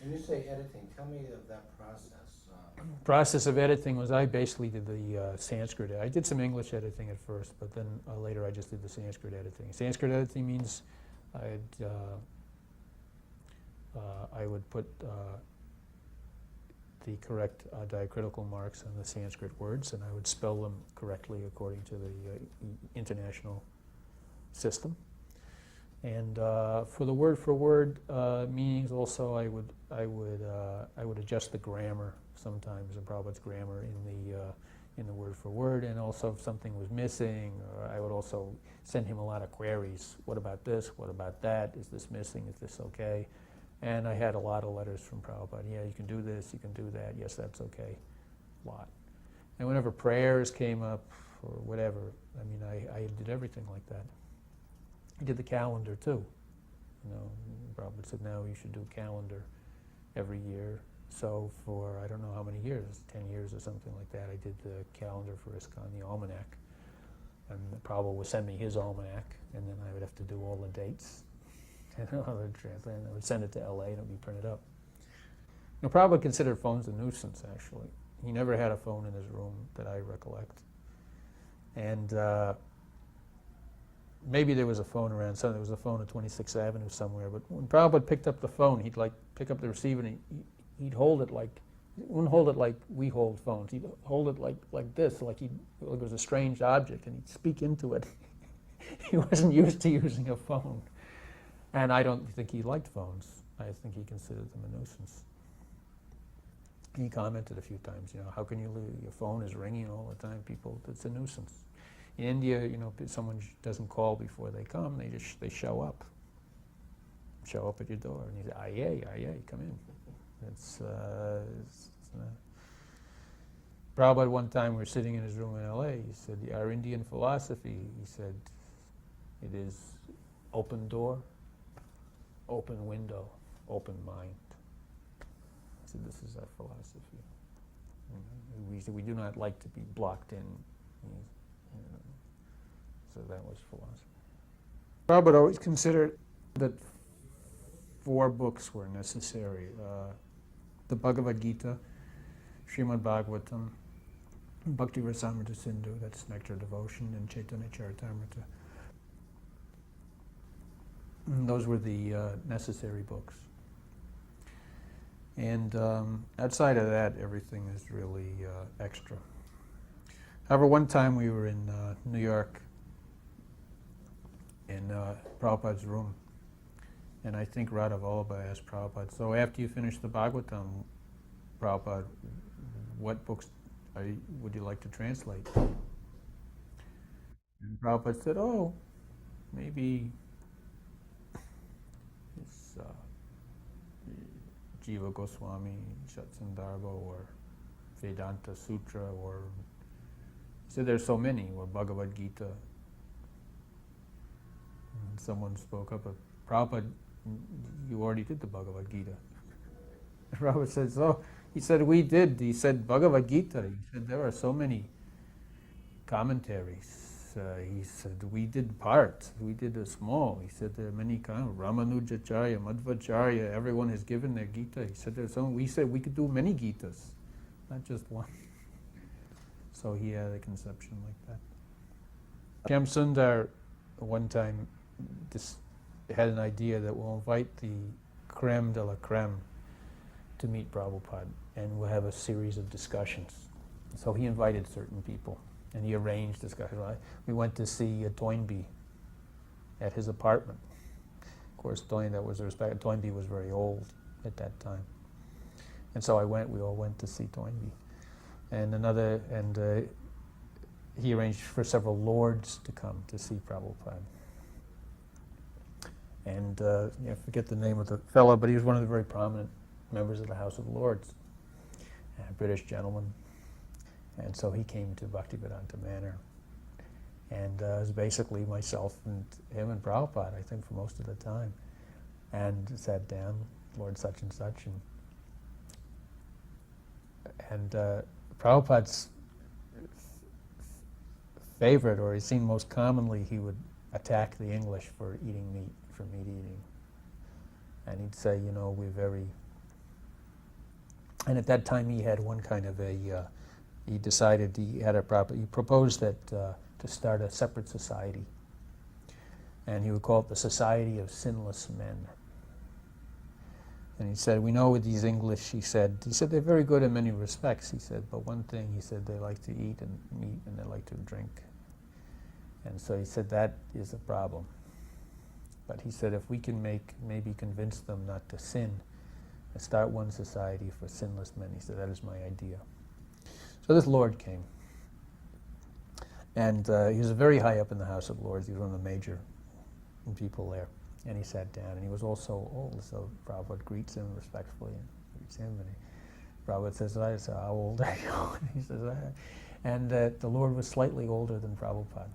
When you say editing, tell me of that process. Process of editing was I basically did the Sanskrit. I did some English editing at first, but then later I just did the Sanskrit editing. Sanskrit editing means I would put the correct diacritical marks on the Sanskrit words, and I would spell them correctly according to the international system. And for the word meanings, also I would adjust the grammar sometimes, and Prabhupada's grammar in the word for word, and also if something was missing, I would also send him a lot of queries. What about this? What about that? Is this missing? Is this okay? And I had a lot of letters from Prabhupada. Yeah, you can do this, you can do that. Yes, that's okay. A lot. And whenever prayers came up or whatever, I mean, I did everything like that. I did the calendar too. You know, Prabhupada said now you should do calendar every year. So for I don't know how many years, 10 years or something like that, I did the calendar for ISKCON, the almanac. And Prabhupada would send me his almanac, and then I would have to do all the dates. And I would send it to LA and it would be printed up. Now, Prabhupada considered phones a nuisance, actually. He never had a phone in his room that I recollect. And maybe there was a phone around, so there was a phone at 26th Avenue somewhere, but when Prabhupada picked up the phone, he'd like pick up the receiver and he'd hold it like, he wouldn't hold it like we hold phones. He'd hold it like this, like it was a strange object, and he'd speak into it. He wasn't used to using a phone. And I don't think he liked phones. I think he considered them a nuisance. He commented a few times, you know, how can you leave, your phone is ringing all the time, people, it's a nuisance. In India, you know, someone doesn't call before they come, they show up at your door, and you say, aye, come in. It's Prabhupada, one time we were sitting in his room in LA, he said, our Indian philosophy, he said, it is open door, open window, open mind. I said, this is our philosophy. We do not like to be blocked in. You know. So that was philosophy. Prabhupada always considered that 4 books were necessary. The Bhagavad Gita, Srimad Bhagavatam, Bhakti Rasamrita Sindhu, that's Nectar Devotion, and Chaitanya Charitamrita. Those were the necessary books. And outside of that, everything is really extra. However, one time we were in New York in Prabhupada's room, and I think Radha Vallabha asked Prabhupada, so after you finish the Bhagavatam, Prabhupada, what books would you like to translate? And Prabhupada said, oh, maybe Jiva Goswami, Shatsandarva, or Vedanta Sutra, or he said there's so many, or Bhagavad Gita. And someone spoke up, Prabhupada, you already did the Bhagavad Gita. And Prabhupada said, so, he said, we did. He said, Bhagavad Gita. He said, there are so many commentaries. He said, we did part. We did a small. He said, there are many Ramanujacharya, Madhvacharya, everyone has given their Gita. He said, there's so. We said we could do many Gitas, not just one. So he had a conception like that. Shyam Sundar one time had an idea that we'll invite the creme de la creme to meet Prabhupada, and we'll have a series of discussions. So he invited certain people, and he arranged discussions. We went to see Toynbee at his apartment. Of course, Toynbee was very old at that time. And so we all went to see Toynbee. And he arranged for several lords to come to see Prabhupada. And I forget the name of the fellow, but he was one of the very prominent members of the House of Lords, a British gentleman. And so he came to Bhaktivedanta Manor. And it was basically myself and him and Prabhupada, I think, for most of the time. And sat down, Lord such and such. And Prabhupada's favorite, or he's seen most commonly, he would attack the English for eating meat, for meat eating. And he'd say, we're very... And at that time he had one kind of he decided he proposed that to start a separate society. And he would call it the Society of Sinless Men. And he said, we know with these English, he said they're very good in many respects, he said, but one thing, he said, they like to eat and meat and they like to drink. And so he said that is a problem. But he said if we can maybe convince them not to sin, and start one society for sinless men, he said, that is my idea. So this Lord came. And he was very high up in the House of Lords. He was one of the major people there. And he sat down, and he was also old, so Prabhupada greets him respectfully and greets him. And Prabhupada says, how old are you? And he says, and the Lord was slightly older than Prabhupada.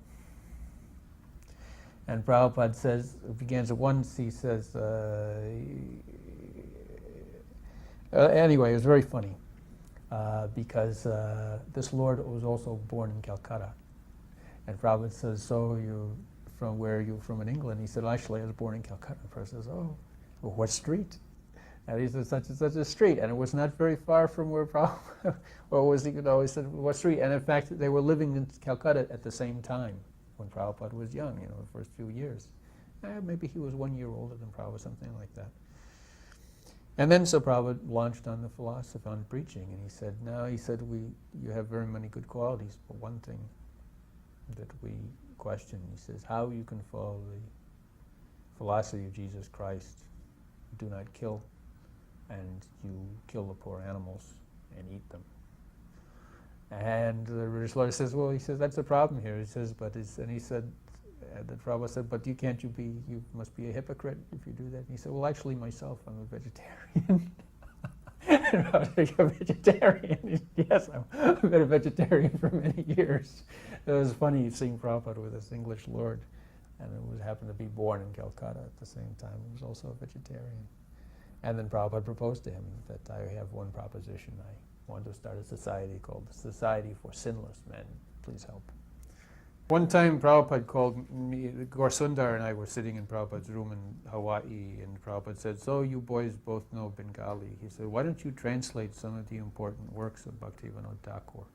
And Prabhupada says, begins at once, he says, anyway, it was very funny because this Lord was also born in Calcutta. And Prabhupada says, so where are you from in England? He said, actually, I was born in Calcutta. The person says, oh, well, what street? And he said, such and such a street. And it was not very far from where Prabhupada, he said, what street? And in fact, they were living in Calcutta at the same time when Prabhupada was young, the first few years. Maybe he was 1 year older than Prabhupada, something like that. And then so Prabhupada launched on the philosophy, on preaching, and he said, you have very many good qualities, but one thing that we question, he says, how you can follow the philosophy of Jesus Christ, do not kill, and you kill the poor animals and eat them. And the British Lord says, that's a problem here. He says, and he said, that Prabhupada said, but you must be a hypocrite if you do that. And he said, well, actually, myself, I'm a vegetarian. And I was like, a vegetarian? Yes, I've been a vegetarian for many years. It was funny seeing Prabhupada with this English Lord, and it happened to be born in Calcutta at the same time. He was also a vegetarian. And then Prabhupada proposed to him that I have one proposition. I want to start a society called the Society for Sinless Men. Please help. One time Prabhupada called me, Gorsundar and I were sitting in Prabhupada's room in Hawaii, and Prabhupada said, so you boys both know Bengali. He said, why don't you translate some of the important works of Bhaktivinoda Thakur,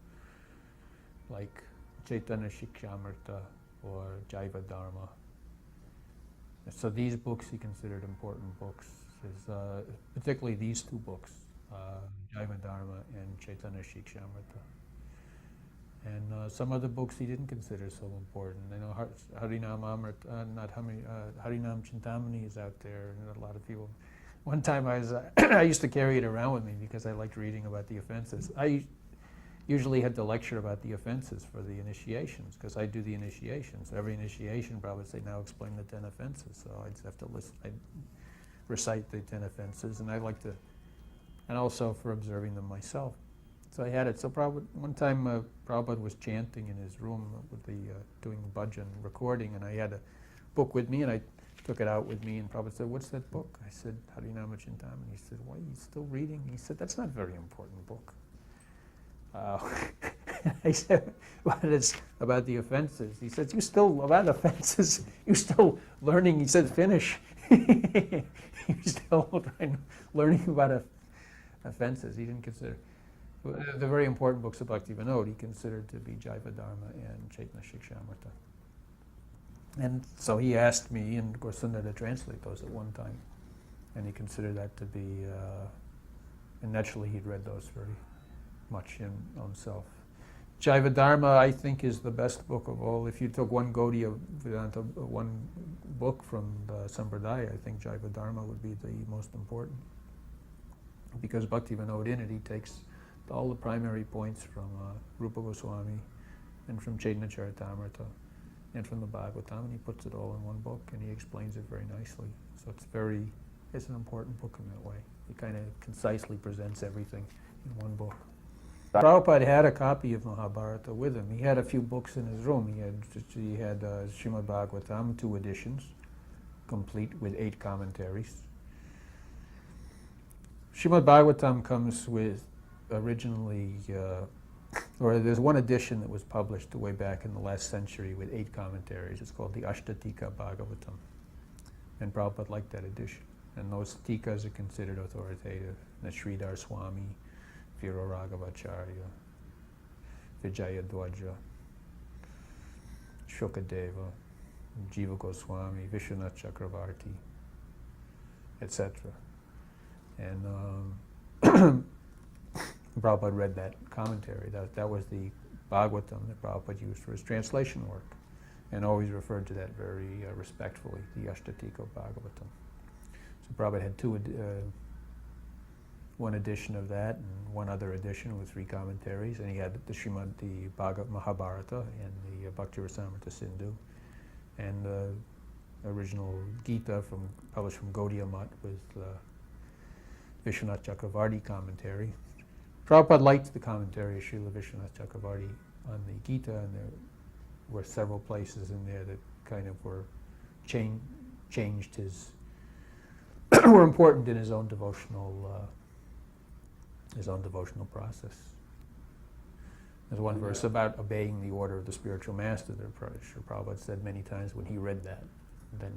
like Chaitanya Shikshamrita or Jaiva Dharma. So these books he considered important books, particularly these two books, Jaiva Dharma and Chaitanya Shikshamrita. And some other books he didn't consider so important. Harinam Chintamani is out there, and a lot of people. One time I used to carry it around with me because I liked reading about the offenses. I usually had to lecture about the offenses for the initiations, because I do the initiations. Every initiation, Prabhupada would say, now explain the 10 offenses. So I'd have to listen, I'd recite the 10 offenses, and I like to and also for observing them myself. So I had it. So Prabhupada, one time Prabhupada was chanting in his room with the doing bhajan recording, and I had a book with me, and I took it out with me, and Prabhupada said, "What's that book?" I said, "Harinama Chintamani." And he said, "Why are you still reading?" He said, "That's not a very important book." I said, "Well, it's about the offenses." He said, "You still, about offenses, you're still learning." He said, "Finish." You're still learning about offenses. He didn't consider. The very important books of Bhakti Vinod he considered to be Jaiva Dharma and Chaitanya Shikshamrita. And so he asked me and Gosunda to translate those at one time. And he considered that to be, and naturally he'd read those very much himself. Jaiva Dharma, I think, is the best book of all. If you took one Gaudiya Vedanta, one book from the Sampradaya, I think Jaiva Dharma would be the most important. Because Bhakti Vinod in it, he takes all the primary points from Rupa Goswami and from Chaitanya Charitamrita and from the Bhagavatam, and he puts it all in one book, and he explains it very nicely. So it's an important book in that way. He kind of concisely presents everything in one book. Prabhupada had a copy of Mahabharata with him. He had a few books in his room. He had Srimad Bhagavatam, 2 editions, complete with 8 commentaries. Srimad Bhagavatam comes with originally, or there's one edition that was published way back in the last century with 8 commentaries. It's called the Ashtatika Bhagavatam. And Prabhupada liked that edition. And those tikas are considered authoritative. Sridhar Swami, Vira Raghavacharya, Vijayadwaja, Shukadeva, Jiva Goswami, Vishwanath Chakravarti, etc. And Prabhupada read that commentary. That was the Bhagavatam that Prabhupada used for his translation work, and always referred to that very respectfully, the Ashtatika Bhagavatam. So Prabhupada had one edition of that, and one other edition with 3 commentaries, and he had the Mahabharata and the Bhakti Rasamrita Sindhu, and the original Gita published from Gaudiya Math with Vishwanath Chakravarti commentary. Prabhupada liked the commentary of Srila Vishwanath Chakravarti on the Gita, and there were several places in there that kind of were changed his, were important in his own devotional process. There's one verse about obeying the order of the spiritual master that Prabhupada said many times when he read that. Then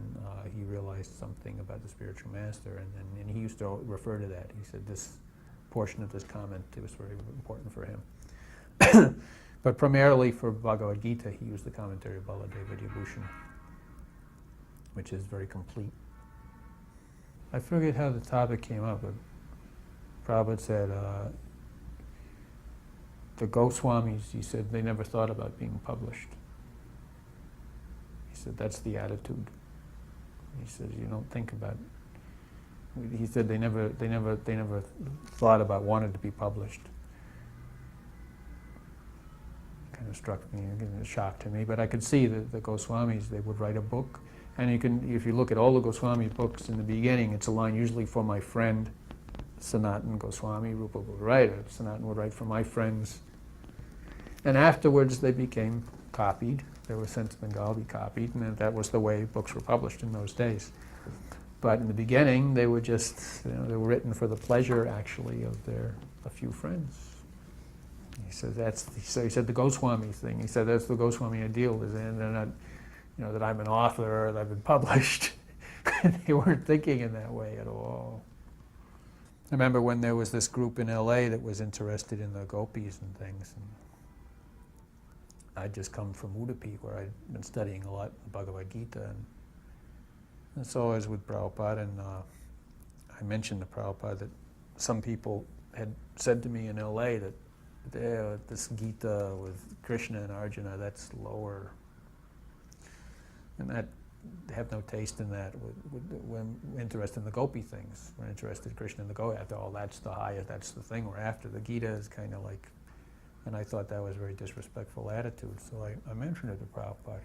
he realized something about the spiritual master, and he used to refer to that. He said this portion of this comment, it was very important for him. But primarily for Bhagavad Gita, he used the commentary of Baladeva Vibhushan, which is very complete. I forget how the topic came up, but Prabhupada said the Goswamis, he said, they never thought about being published. He said, that's the attitude. He says, you don't think about it. He said they never thought about wanting to be published. Kind of struck me, a shock to me, but I could see that the Goswamis, they would write a book, and if you look at all the Goswami books in the beginning, it's a line usually for my friend Sanatan Goswami. Rupa would write it. Sanatan would write for my friends, and afterwards they became copied. They were sent to Bengal to be copied, and that was the way books were published in those days. But in the beginning, they were just, they were written for the pleasure, actually, of a few friends. He said he said the Goswami thing. He said that's the Goswami ideal, is they're not, that I'm an author, that I've been published. They weren't thinking in that way at all. I remember when there was this group in LA that was interested in the gopis and things. And I'd just come from Udupi, where I'd been studying a lot the Bhagavad Gita, and so I was with Prabhupada, and I mentioned to Prabhupada that some people had said to me in LA that this Gita with Krishna and Arjuna, that's lower, and that they have no taste in that. We're interested in the gopi things. We're interested in Krishna and the gopi. After all, that's the highest, that's the thing we're after. The Gita is kind of like, and I thought that was a very disrespectful attitude, so I mentioned it to Prabhupada.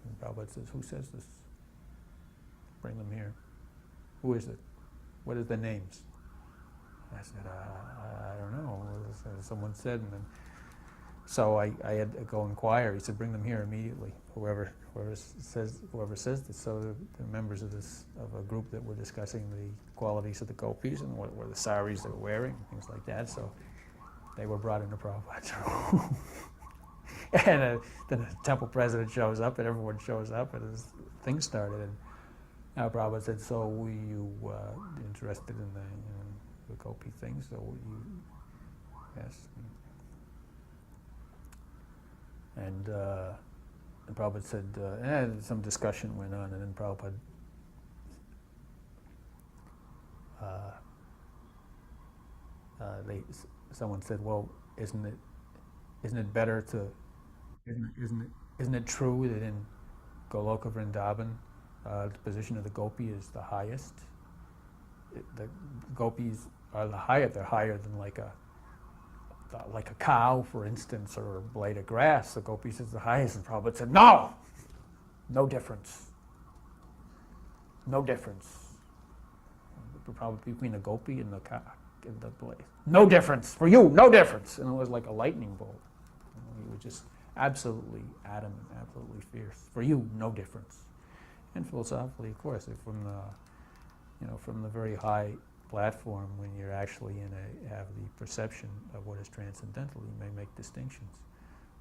And Prabhupada says, who says this? Bring them here. Who is it? What are the names? I said, I don't know. Someone said, and then so I had to go inquire. He said, bring them here immediately. Whoever says this. So the members of a group that were discussing the qualities of the gopis and what were the saris they were wearing, and things like that. So they were brought into Prabhupada's room. And then the temple president shows up, and everyone shows up, and this thing started. And now Prabhupada said, "So were you interested in the gopi thing? So you, yes." And Prabhupada said, some discussion went on, and then Prabhupada someone said, "Well, isn't it better to isn't it true that in Goloka Vrindavan the position of the gopi is the highest? The gopis are the higher. They're higher than like a cow, for instance, or a blade of grass. The gopis is the highest." And Prabhupada said, no difference. No difference. Probably between the gopi and the cow, and the blade. No difference. For you, no difference. And it was like a lightning bolt. He was just absolutely adamant, absolutely fierce. For you, no difference. And philosophically, of course, from the very high platform, when you're actually have the perception of what is transcendental, you may make distinctions.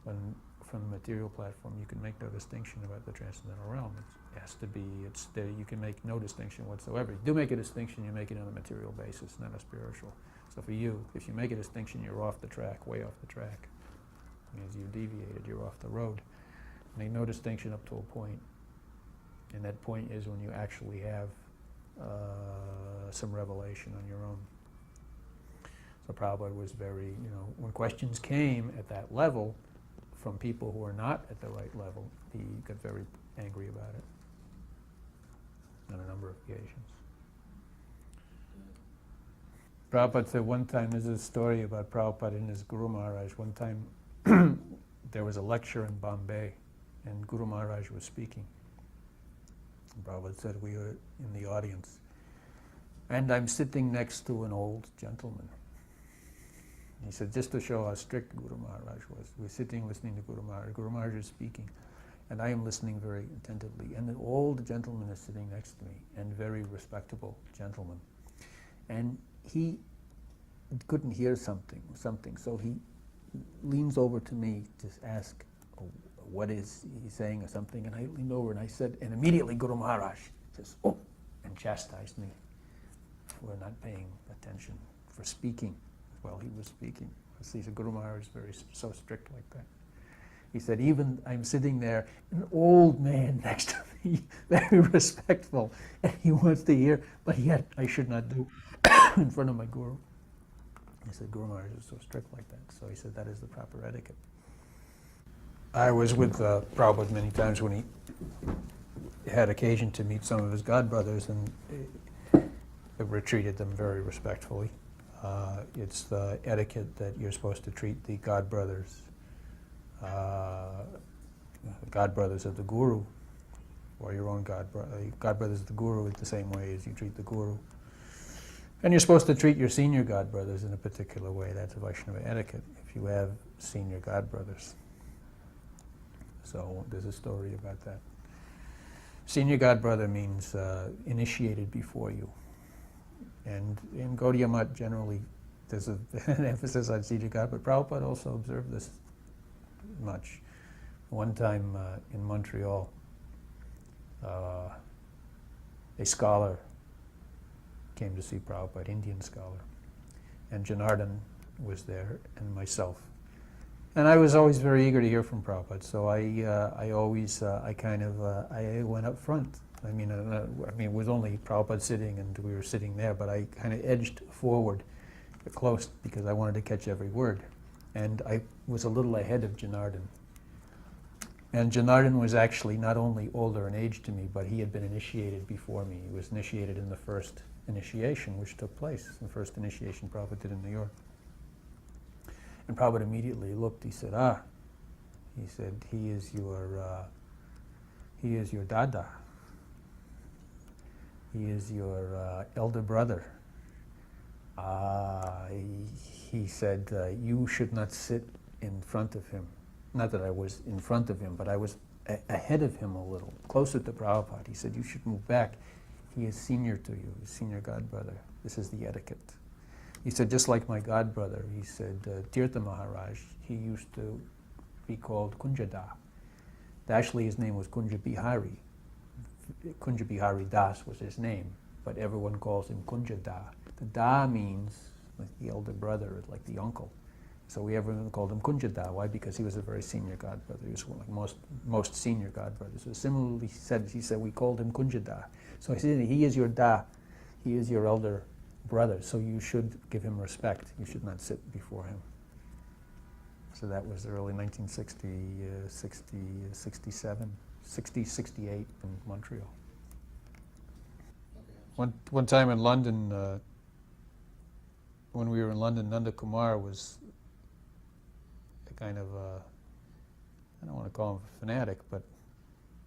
When from the material platform, you can make no distinction about the transcendental realm. It has to be, you can make no distinction whatsoever. You do make a distinction, you make it on a material basis, not a spiritual. So for you, if you make a distinction, you're off the track, way off the track. It means you've deviated, you're off the road. Make no distinction up to a point. And that point is when you actually have some revelation on your own. So Prabhupada was very, when questions came at that level from people who are not at the right level, he got very angry about it on a number of occasions. Prabhupada said one time, there's a story about Prabhupada and his Guru Maharaj. One time there was a lecture in Bombay and Guru Maharaj was speaking. And Prabhupada said, we were in the audience, and I'm sitting next to an old gentleman. He said, just to show how strict Guru Maharaj was, we're sitting listening to Guru Maharaj. Guru Maharaj is speaking, and I am listening very attentively. And the old gentleman is sitting next to me, and very respectable gentleman. And he couldn't hear something, so he leans over to me to ask, what is he saying or something? And I leaned over and I said, and immediately Guru Maharaj says, oh, and chastised me for not paying attention, for speaking while he was speaking. See, so Guru Maharaj is so strict like that. He said, even I'm sitting there, an old man next to me, very respectful, and he wants to hear, but yet I should not do in front of my Guru. He said, Guru Maharaj is so strict like that. So he said, that is the proper etiquette. I was with Prabhupada many times when he had occasion to meet some of his godbrothers, and treated them very respectfully. It's the etiquette that you're supposed to treat the godbrothers of the Guru, or your own godbrothers of the Guru in the same way as you treat the Guru. And you're supposed to treat your senior godbrothers in a particular way. That's Vaishnava etiquette, if you have senior godbrothers. So there's a story about that. Senior godbrother means initiated before you. And in Gaudiya Math generally, there's an emphasis on senior god, but Prabhupada also observed this much. One time in Montreal, a scholar came to see Prabhupada, Indian scholar, and Janardhan was there, and myself. And I was always very eager to hear from Prabhupada, so I went up front. I mean, it was only Prabhupada sitting, and we were sitting there, but I kind of edged forward close because I wanted to catch every word. And I was a little ahead of Janardhan. And Janardhan was actually not only older in age to me, but he had been initiated before me. He was initiated in the first initiation, which took place, the first initiation Prabhupada did in New York. And Prabhupada immediately looked, he said, he said, he is your dada. He is your elder brother. he said, you should not sit in front of him. Not that I was in front of him, but I was ahead of him a little, closer to Prabhupada. He said, you should move back. He is senior to you, he's senior godbrother. This is the etiquette. He said, just like my godbrother, he said, Tirtha Maharaj, he used to be called Kunjada. Actually, his name was Kunja Bihari. Kunja Bihari Das was his name, but everyone calls him Kunjada. The Da means like the elder brother, like the uncle. So everyone called him Kunjada. Why? Because he was a very senior godbrother. He was like most senior godbrothers. So similarly, he said we called him Kunjada. So he said, he is your Da, he is your elder brother, so you should give him respect. You should not sit before him. So that was early 1960, 67, 60, 68 in Montreal. Okay. One time in London, when we were in London, Nanda Kumar was a kind of, I don't want to call him a fanatic, but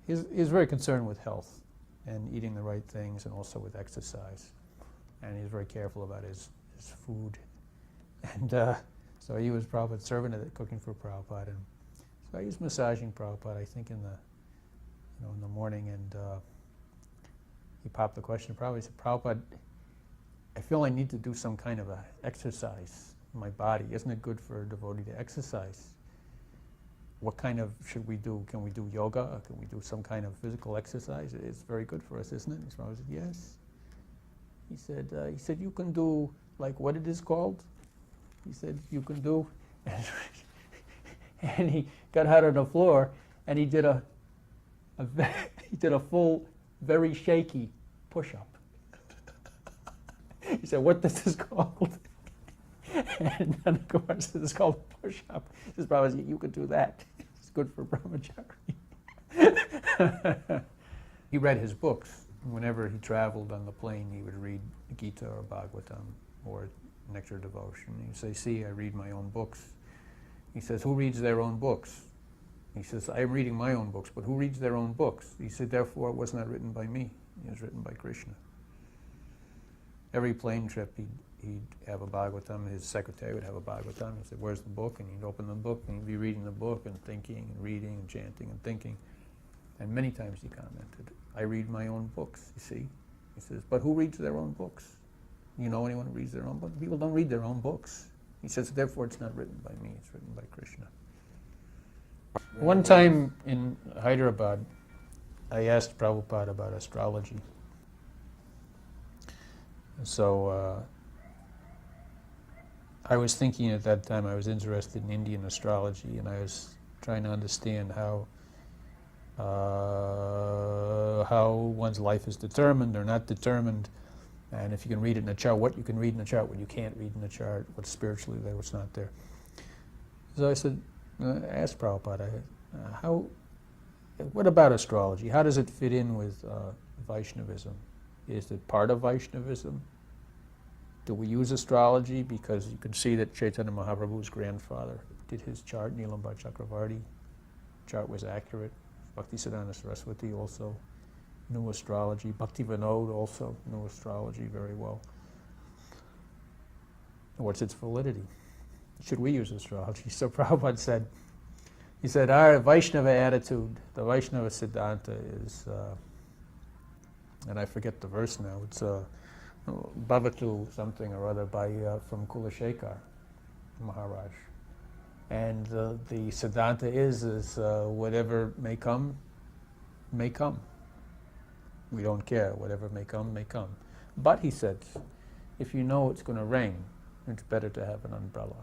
he's very concerned with health and eating the right things and also with exercise. And he's very careful about his food. And so he was Prabhupada's servant cooking for Prabhupada. And so he was massaging Prabhupada, I think in the morning, and he popped the question to Prabhupada. He said, Prabhupada, I feel I need to do some kind of a exercise in my body. Isn't it good for a devotee to exercise? What kind of should we do? Can we do yoga? Or can we do some kind of physical exercise? It's very good for us, isn't it? And Prabhupada said, yes. He said, you can do, like, what it is called? He said, you can do, and he got out on the floor, and he did a full, very shaky push-up. He said, what this is called? And then of course, this is called a push-up. He says, Prabhupada, you could do that. It's good for brahmachari. He read his books. Whenever he traveled on the plane, he would read Gita or Bhagavatam or Nectar Devotion. He'd say, see, I read my own books. He says, who reads their own books? He says, I'm reading my own books, but who reads their own books? He said, therefore, it was not written by me. It was written by Krishna. Every plane trip, he'd have a Bhagavatam. His secretary would have a Bhagavatam. He'd say, where's the book? And he'd open the book, and he'd be reading the book and thinking and reading and chanting and thinking. And many times he commented, I read my own books, you see. He says, but who reads their own books? You know anyone who reads their own books? People don't read their own books. He says, therefore it's not written by me, it's written by Krishna. One time in Hyderabad, I asked Prabhupada about astrology. So I was thinking at that time, I was interested in Indian astrology, and I was trying to understand how one's life is determined or not determined, and if you can read it in a chart, what you can read in a chart, what you can't read in a chart, what's spiritually there, what's not there. So I said, I asked Prabhupada, what about astrology? How does it fit in with Vaishnavism? Is it part of Vaishnavism? Do we use astrology? Because you can see that Chaitanya Mahaprabhu's grandfather did his chart, Nilambar Chakravarti. Chart was accurate. Bhaktisiddhanta Saraswati also knew astrology. Bhakti Vinod also knew astrology very well. What's its validity? Should we use astrology? So Prabhupada said, he said, our Vaishnava attitude, the Vaishnava Siddhanta is, and I forget the verse now, it's Bhavatu something or other from Kulashekar Maharaj. And the Siddhanta is whatever may come, may come. We don't care. Whatever may come, may come. But, he said, if you know it's going to rain, it's better to have an umbrella.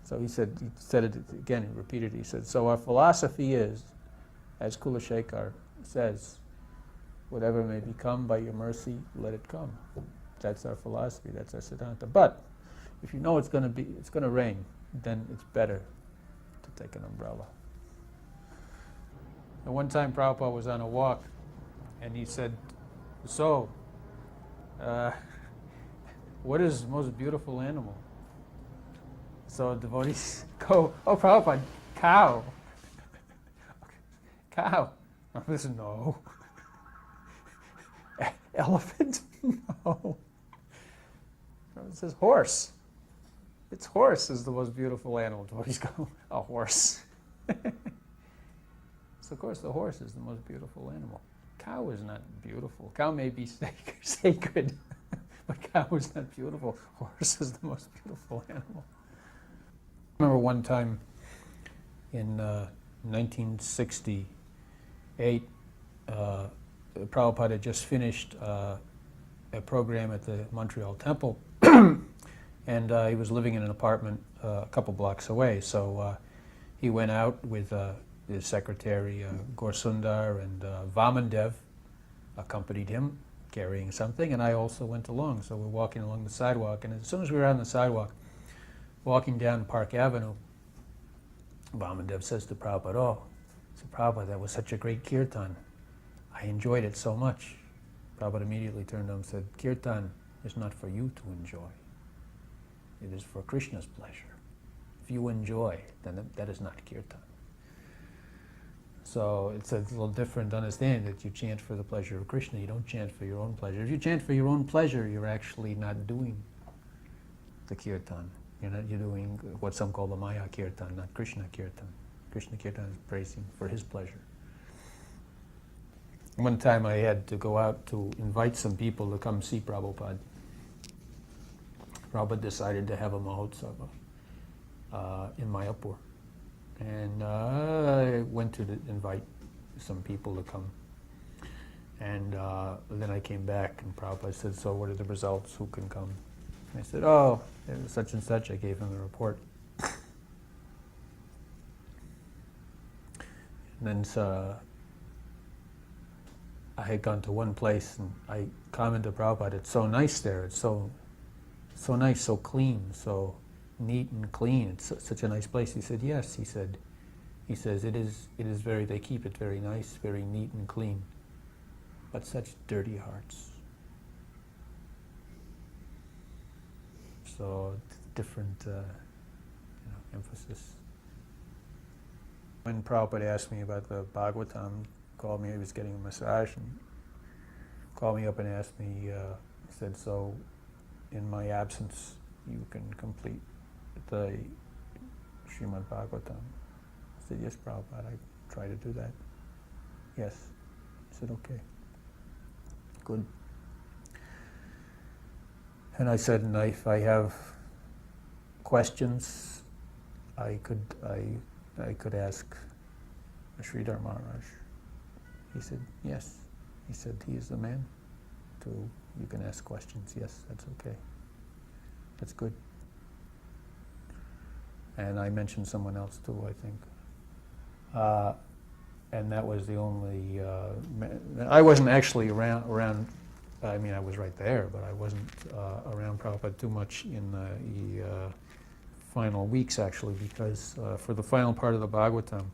So he said it again, he repeated it. He said, so our philosophy is, as Kulashekar says, whatever may become by your mercy, let it come. That's our philosophy, that's our Siddhanta. But if you know it's going to rain, then it's better to take an umbrella. And one time Prabhupada was on a walk, and he said, so, what is the most beautiful animal? So devotees go, oh, Prabhupada, cow. Cow. I said, no. Elephant? No. It says horse. Its horse is the most beautiful animal. Devotees go, a horse. So of course the horse is the most beautiful animal. Cow is not beautiful. Cow may be sacred, but cow is not beautiful. Horse is the most beautiful animal. I remember one time in 1968, Prabhupada had just finished a program at the Montreal Temple, and he was living in an apartment a couple blocks away. So he went out with his secretary, Gorsundar, and Vamandev accompanied him, carrying something, and I also went along. So we're walking along the sidewalk, and as soon as we were on the sidewalk, walking down Park Avenue, Vamandev says to Prabhupada, "Oh, so Prabhupada, that was such a great kirtan. I enjoyed it so much." Prabhupada immediately turned to him and said, "Kirtan is not for you to enjoy. It is for Krishna's pleasure. If you enjoy, then that is not kirtan." So it's a little different understanding that you chant for the pleasure of Krishna. You don't chant for your own pleasure. If you chant for your own pleasure, you're actually not doing the kirtan. You're doing what some call the Maya kirtan, not Krishna kirtan. Krishna kirtan is praising for his pleasure. One time I had to go out to invite some people to come see Prabhupada. Prabhupada decided to have a Mahotsava in Mayapur. And I went to invite some people to come. And then I came back and Prabhupada said, "So what are the results? Who can come?" And I said, "Oh, it was such and such." I gave him the report. And then I had gone to one place and I commented to Prabhupada, "It's so nice there. It's so nice, so clean, so neat and clean. It's such a nice place." He said, "Yes." He says, it is very, they keep it very nice, very neat and clean, but such dirty hearts." So different emphasis. When Prabhupada asked me about the Bhagavatam, called me, he was getting a massage, and called me up and asked me, he said, "So in my absence, you can complete the Srimad Bhagavatam?" I said, "Yes, Prabhupada, I try to do that." "Yes." I said, "Okay, good." And I said, "And if I have questions, I could ask Sridhar Maharaj." He said, "Yes." He said, "He is the man. You can ask questions." "Yes, that's okay. That's good." And I mentioned someone else too, I think. And that was the only, I wasn't actually around, I mean, I was right there, but I wasn't around Prabhupada too much in the final weeks, actually, because for the final part of the Bhagavatam,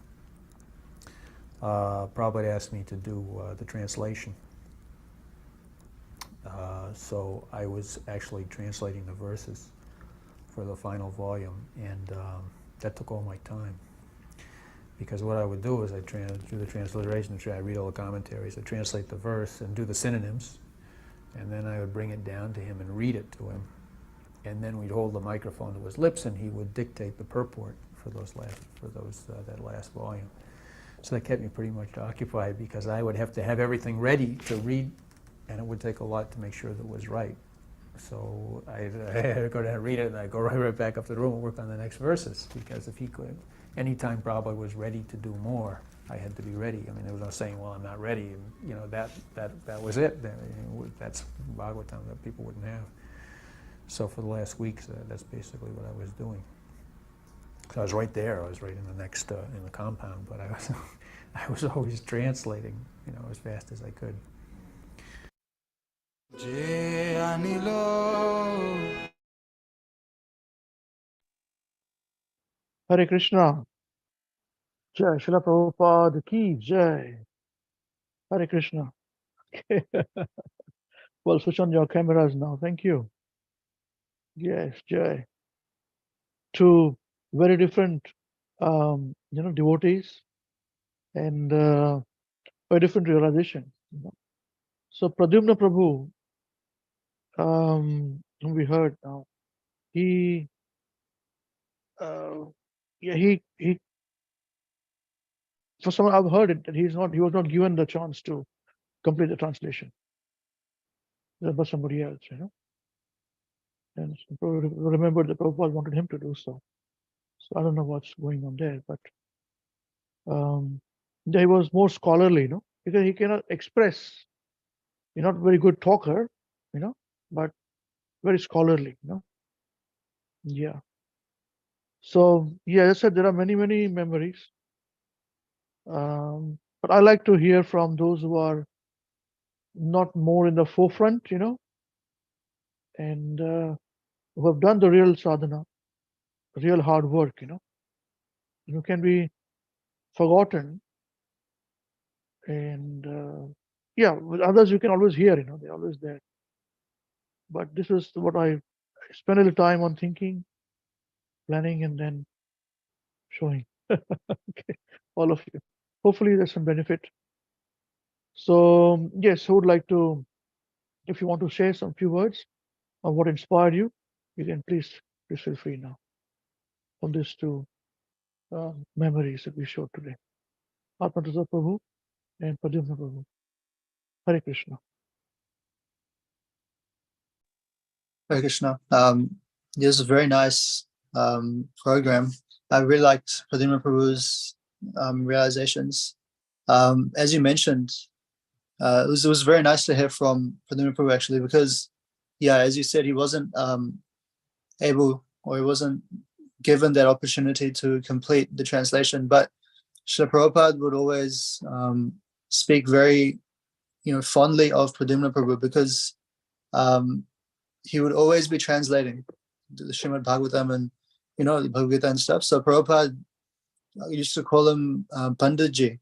Prabhupada asked me to do the translation. So I was actually translating the verses for the final volume, and that took all my time. Because what I would do is I'd do the transliteration, I'd read all the commentaries, I'd translate the verse and do the synonyms, and then I would bring it down to him and read it to him. And then we'd hold the microphone to his lips and he would dictate the purport for that last volume. So that kept me pretty much occupied because I would have to have everything ready to read, and it would take a lot to make sure that it was right. So I had to go down and read it, and I'd go right back up to the room and work on the next verses, because if he could, anytime Prabhupada was ready to do more, I had to be ready. I mean, there was no saying, "Well, I'm not ready," and that was it. That's Bhagavatam that people wouldn't have. So for the last weeks, that's basically what I was doing. So I was right there. I was right in the next in the compound, but I was always translating, as fast as I could. Hare Krishna. Jai Srila Prabhupada ki Jai. Hare Krishna. Well, switch on your cameras now. Thank you. Yes, Jai. Two very different, devotees and very different realization. So Pradyumna Prabhu, whom we heard now, he, he, for some I've heard it that he was not given the chance to complete the translation. By somebody else, And remember that Prabhupada wanted him to do so. So I don't know what's going on there, but he was more scholarly, because he cannot express. He's not very good talker, but very scholarly, Yeah. So yeah, as I said, there are many memories. But I like to hear from those who are not more in the forefront, and who have done the real sadhana, real hard work, who can be forgotten. And with others you can always hear, they're always there. But this is what I spend a little time on thinking, planning, and then showing. Okay, all of you. Hopefully there's some benefit. So yes, I would like to, if you want to share some few words of what inspired you, you can please feel free now on these two memories that we showed today. Atmataza Prabhu and Pradyumna Prabhu. Hare Krishna. Hare Krishna. This is a very nice program. I really liked Pradyumna Prabhu's realizations. As you mentioned, it was very nice to hear from Pradyumna Prabhu actually, because, as you said, he wasn't able, or he wasn't given that opportunity to complete the translation. But Srila Prabhupada would always speak very, fondly of Pradyumna Prabhu, because he would always be translating the Srimad Bhagavatam and, the Bhagavad Gita and stuff. So Prabhupada used to call him Panditji,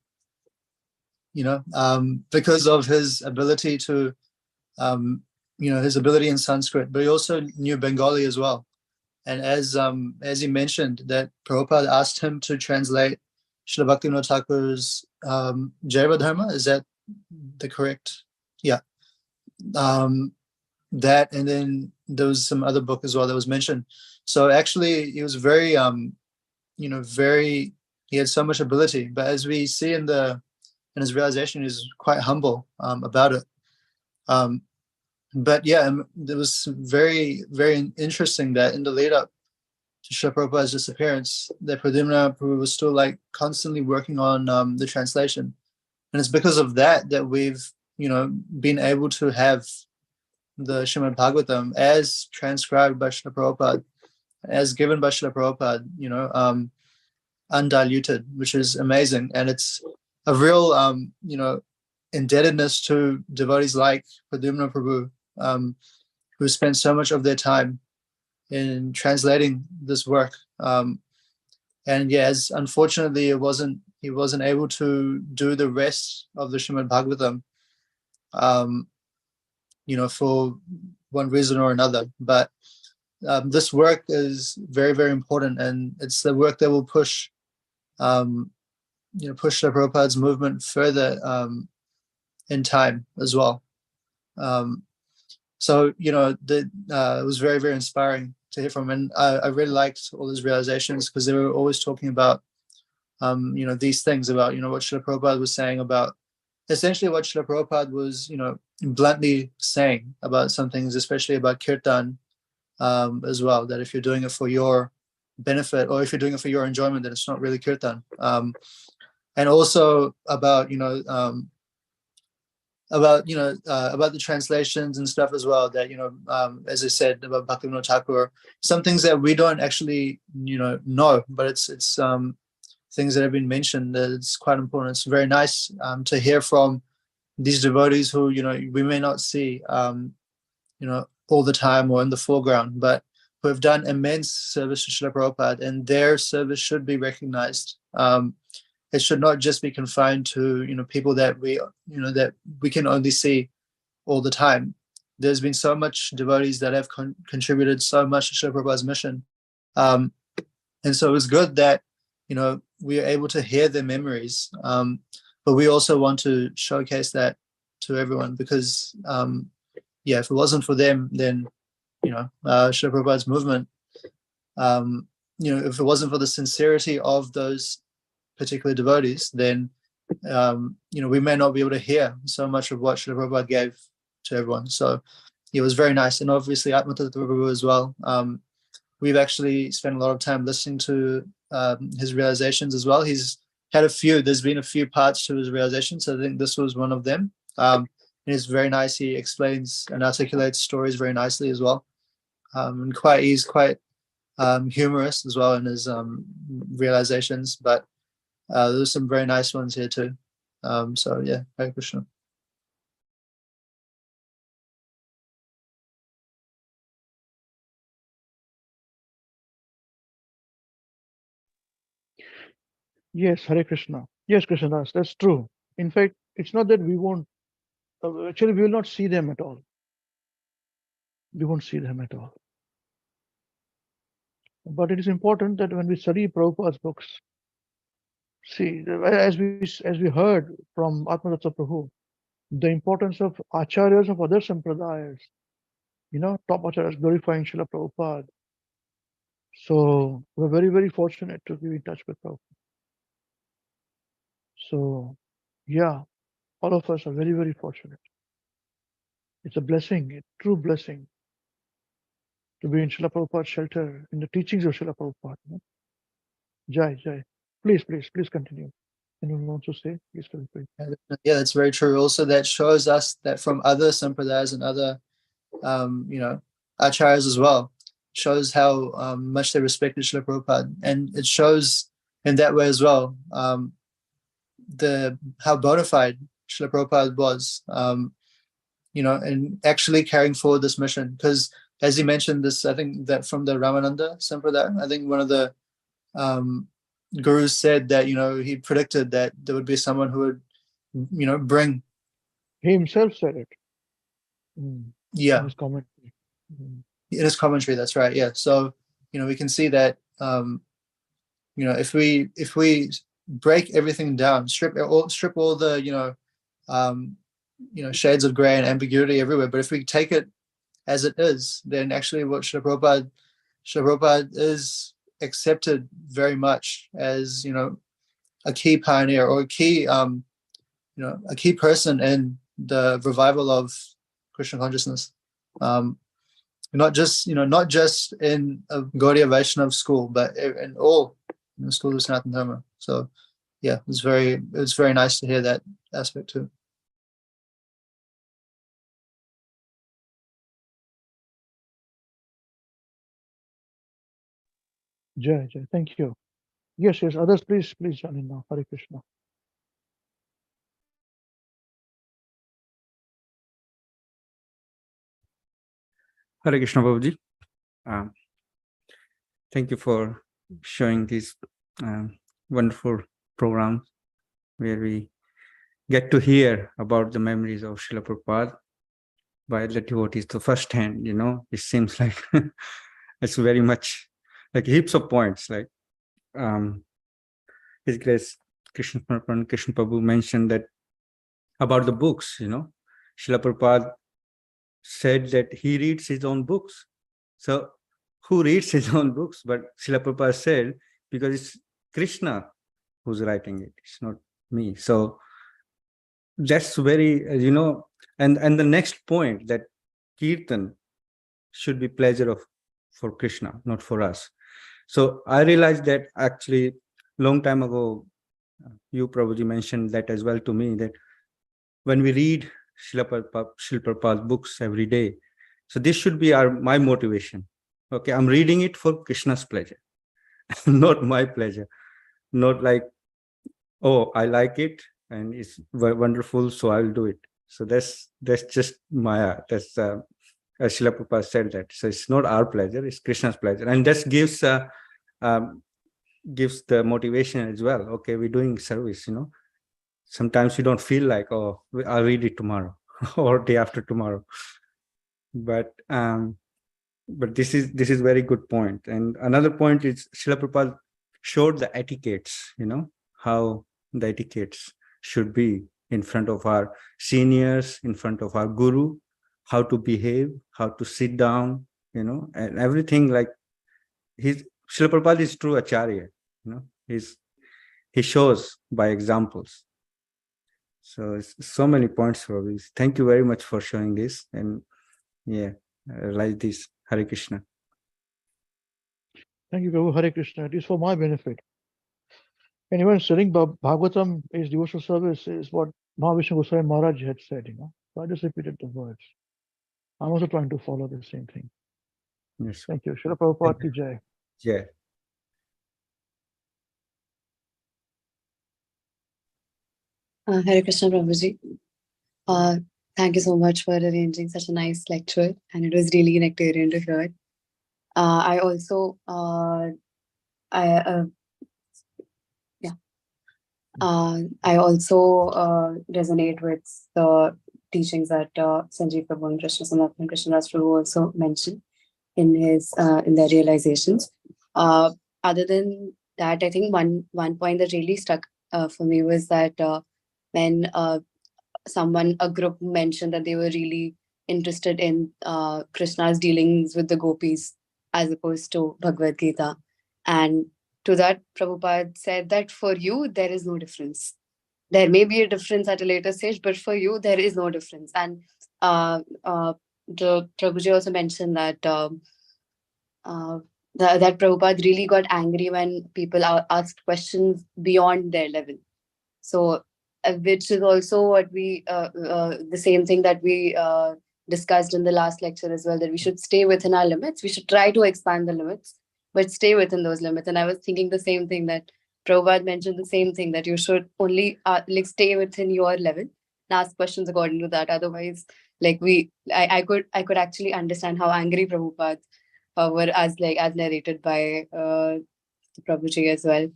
because of his ability to, his ability in Sanskrit, but he also knew Bengali as well. And as he mentioned, that Prabhupada asked him to translate Srila Bhaktivinoda Thakur's Jaiva Dharma. Is that the correct? Yeah. That, and then there was some other book as well that was mentioned. So actually, he was very, he had so much ability. But as we see in his realization, he's quite humble about it. But yeah, it was very, very interesting that in the lead up to Srila Prabhupada's disappearance, that Pradyumna Prabhu was still constantly working on the translation. And it's because of that we've, been able to have the Srimad Bhagavatam as transcribed by Srila Prabhupada, as given by Srila Prabhupada, undiluted, which is amazing. And it's a real, indebtedness to devotees like Pradyumna Prabhu, who spent so much of their time in translating this work. And yes, unfortunately, he wasn't able to do the rest of the Srimad Bhagavatam, for one reason or another. But this work is very, very important, and it's the work that will push Srila Prabhupada's movement further in time as well. So it was very, very inspiring to hear from him. And I really liked all his realizations, because they were always talking about these things, about what Srila Prabhupada was saying about essentially what Srila Prabhupada was bluntly saying about some things, especially about kirtan as well, that if you're doing it for your benefit, or if you're doing it for your enjoyment, then it's not really kirtan. And also about about the translations and stuff as well, that as I said about Bhaktivinoda Thakur, some things that we don't actually know, but it's things that have been mentioned, that it's quite important. It's very nice to hear from these devotees who we may not see all the time or in the foreground, but who have done immense service to Srila Prabhupada, and their service should be recognized. It should not just be confined to people that we can only see all the time. There's been so much devotees that have contributed so much to Srila Prabhupada's mission, and so it was good that we are able to hear their memories, but we also want to showcase that to everyone, because if it wasn't for them, then Srila Prabhupada's movement, if it wasn't for the sincerity of those particular devotees, then we may not be able to hear so much of what Srila Prabhupada gave to everyone. So it was very nice. And obviously Atmatattva Prabhu as well. We've actually spent a lot of time listening to his realizations as well. He's had there's been a few parts to his realizations. So I think this was one of them. And it's very nice. He explains and articulates stories very nicely as well. And he's quite humorous as well in his realizations, but there's some very nice ones here too. So yeah, Hare Krishna. Yes, Hare Krishna. Yes, Krishnadas, that's true. In fact, it's not that we won't, actually, we will not see them at all. We won't see them at all. But it is important that when we study Prabhupada's books, see, as we heard from Atmatattva Prabhu, the importance of acharyas of other sampradayas, top acharyas glorifying Srila Prabhupada. So we're very, very fortunate to be in touch with Prabhupada. So yeah, all of us are very, very fortunate. It's a blessing, a true blessing to be in Srila Prabhupada's shelter, in the teachings of Srila Prabhupada. Jai, Jai. Please continue. Anyone wants to say? Please feel free. Yeah, that's very true. Also, that shows us that from other sampradayas and other, acharyas as well, shows how much they respected Srila Prabhupada. And it shows in that way as well, how bona fide Srila Prabhupada was, and actually carrying forward this mission. Because as he mentioned this, I think that from the Ramananda Sampradaya, I think one of the gurus said that, he predicted that there would be someone who would, bring. He himself said it. Yeah. In his commentary. In his commentary, that's right. Yeah. So, we can see that, if we break everything down, strip all the, shades of gray and ambiguity everywhere. But if we take it as it is, then actually what Srila Prabhupada is accepted very much as, a key pioneer or a key person in the revival of Krishna consciousness. Not just in a Gaudiya Vaishnava school, but in all the schools of Sanatana Dharma. So yeah, it's very nice to hear that aspect too. Jai, Jai. Thank you. Yes, others, please join in now. Hare Krishna. Hare Krishna, Babuji. Thank you for showing these wonderful programs where we get to hear about the memories of Srila Prabhupada by the devotees. The first hand, it seems like it's very much like heaps of points. Like His Grace Krishna Prabhu mentioned that about the books, Srila Prabhupada said that he reads his own books. So who reads his own books? But Srila Prabhupada said, because it's Krishna who's writing it, it's not me. So that's very, and the next point, that Kirtan should be pleasure for Krishna, not for us. So I realized that actually long time ago, you Prabhuji mentioned that as well to me, that when we read Srila Prabhupada's books every day, so this should be my motivation. Okay, I'm reading it for Krishna's pleasure, not my pleasure. Not like, oh, I like it and it's wonderful, so I'll do it. So that's just Maya. That's as Srila Prabhupada said that. So it's not our pleasure, it's Krishna's pleasure. And that gives the motivation as well. Okay, we're doing service, Sometimes you don't feel like, oh, I'll read it tomorrow or day after tomorrow. But this is very good point. And another point is Srila Prabhupada showed the etiquettes, how the etiquettes should be in front of our seniors, in front of our guru, how to behave, how to sit down, and everything like Srila Prabhupada is true Acharya, he shows by examples. So it's so many points for this. Thank you very much for showing this. And yeah, like this. Hare Krishna. Thank you, Prabhu. Hare Krishna. It is for my benefit. And even studying Bhagavatam is devotional service is what Mahavishnu Goswami Maharaj had said, So I just repeated the words. I'm also trying to follow the same thing. Yes. Thank you. Srila Prabhupada ki jai. Yeah. Hare Krishna Prabhuji. Thank you so much for arranging such a nice lecture, and it was really nectarian to hear. I also, I also resonate with the teachings that Sanjeev Prabhu and Krishna Samartha and Krishnadas Prabhu also mentioned in their realizations. Other than that, I think one point that really stuck for me was that when a group mentioned that they were really interested in Krishna's dealings with the gopis as opposed to Bhagavad Gita. And to that, Prabhupada said that for you, there is no difference. There may be a difference at a later stage, but for you, there is no difference. And the Prabhuji also mentioned that that Prabhupada really got angry when people asked questions beyond their level. So, which is also what we, the same thing that we discussed in the last lecture as well, that we should stay within our limits. We should try to expand the limits, but stay within those limits. And I was thinking the same thing, that Prabhupada mentioned the same thing, that you should only stay within your level and ask questions according to that. Otherwise, I could actually understand how angry Prabhupada were as narrated by Prabhuji as well.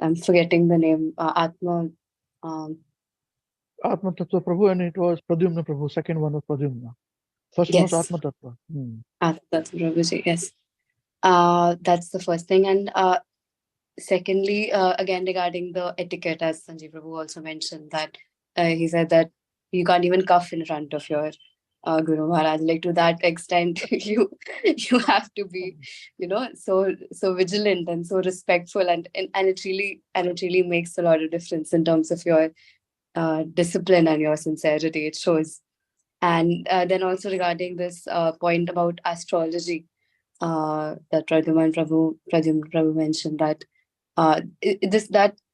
I'm forgetting the name. Atma Tattva Prabhu, and it was Pradyumna Prabhu, second one was Pradyumna. First one was Atma Tattva. Atma Tattva Prabhuji, yes. That's the first thing. And secondly, again, regarding the etiquette, as Sanjeev Prabhu also mentioned, that he said that you can't even cough in front of your Guru Maharaj. To that extent, you have to be, so vigilant and so respectful, and it really makes a lot of difference in terms of your discipline and your sincerity. It shows. And then also regarding this point about astrology, that Pradyumna Prabhu mentioned, that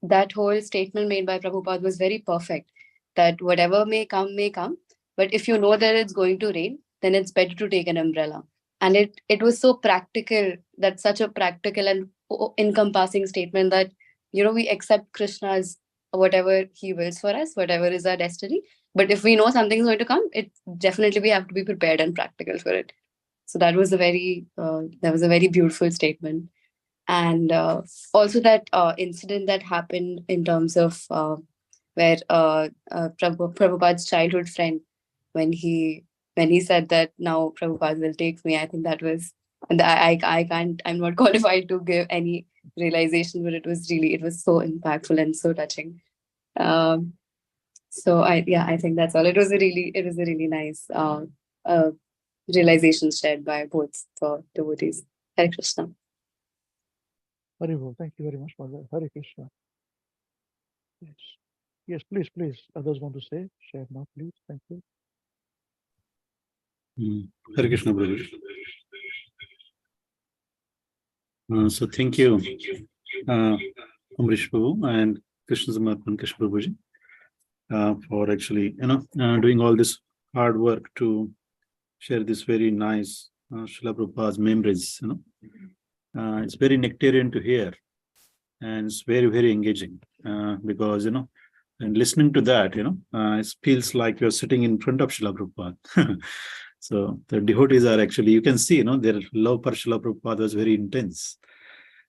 that whole statement made by Prabhupada was very perfect. That whatever may come, but if you know that it's going to rain, then it's better to take an umbrella. And it was so practical, that such a practical and encompassing statement, that we accept Krishna's whatever he wills for us, whatever is our destiny. But if we know something is going to come, it definitely we have to be prepared and practical for it. So that was a very beautiful statement. And also that incident that happened in terms of where Prabhupada's childhood friend, when he said that now Prabhupada will take me, I think that was, and I'm not qualified to give any realization, but it was so impactful and so touching. So I think that's all. It was a really nice realization shared by both the devotees. Hare Krishna. Haribol, thank you very much for that. Hare Krishna. Yes, please. Others want to say? Share now, please. Thank you. Hare Krishna, brother. So thank you, Amrish Prabhu and Krishna Samartha and Krishna Prabhuji, for actually, doing all this hard work to share this very nice Srila Prabhupada's memories. It's very nectarian to hear, and it's very, very engaging because and listening to that, it feels like you're sitting in front of Srila Prabhupada. So the devotees are actually, you can see, their love for Srila Prabhupada was very intense.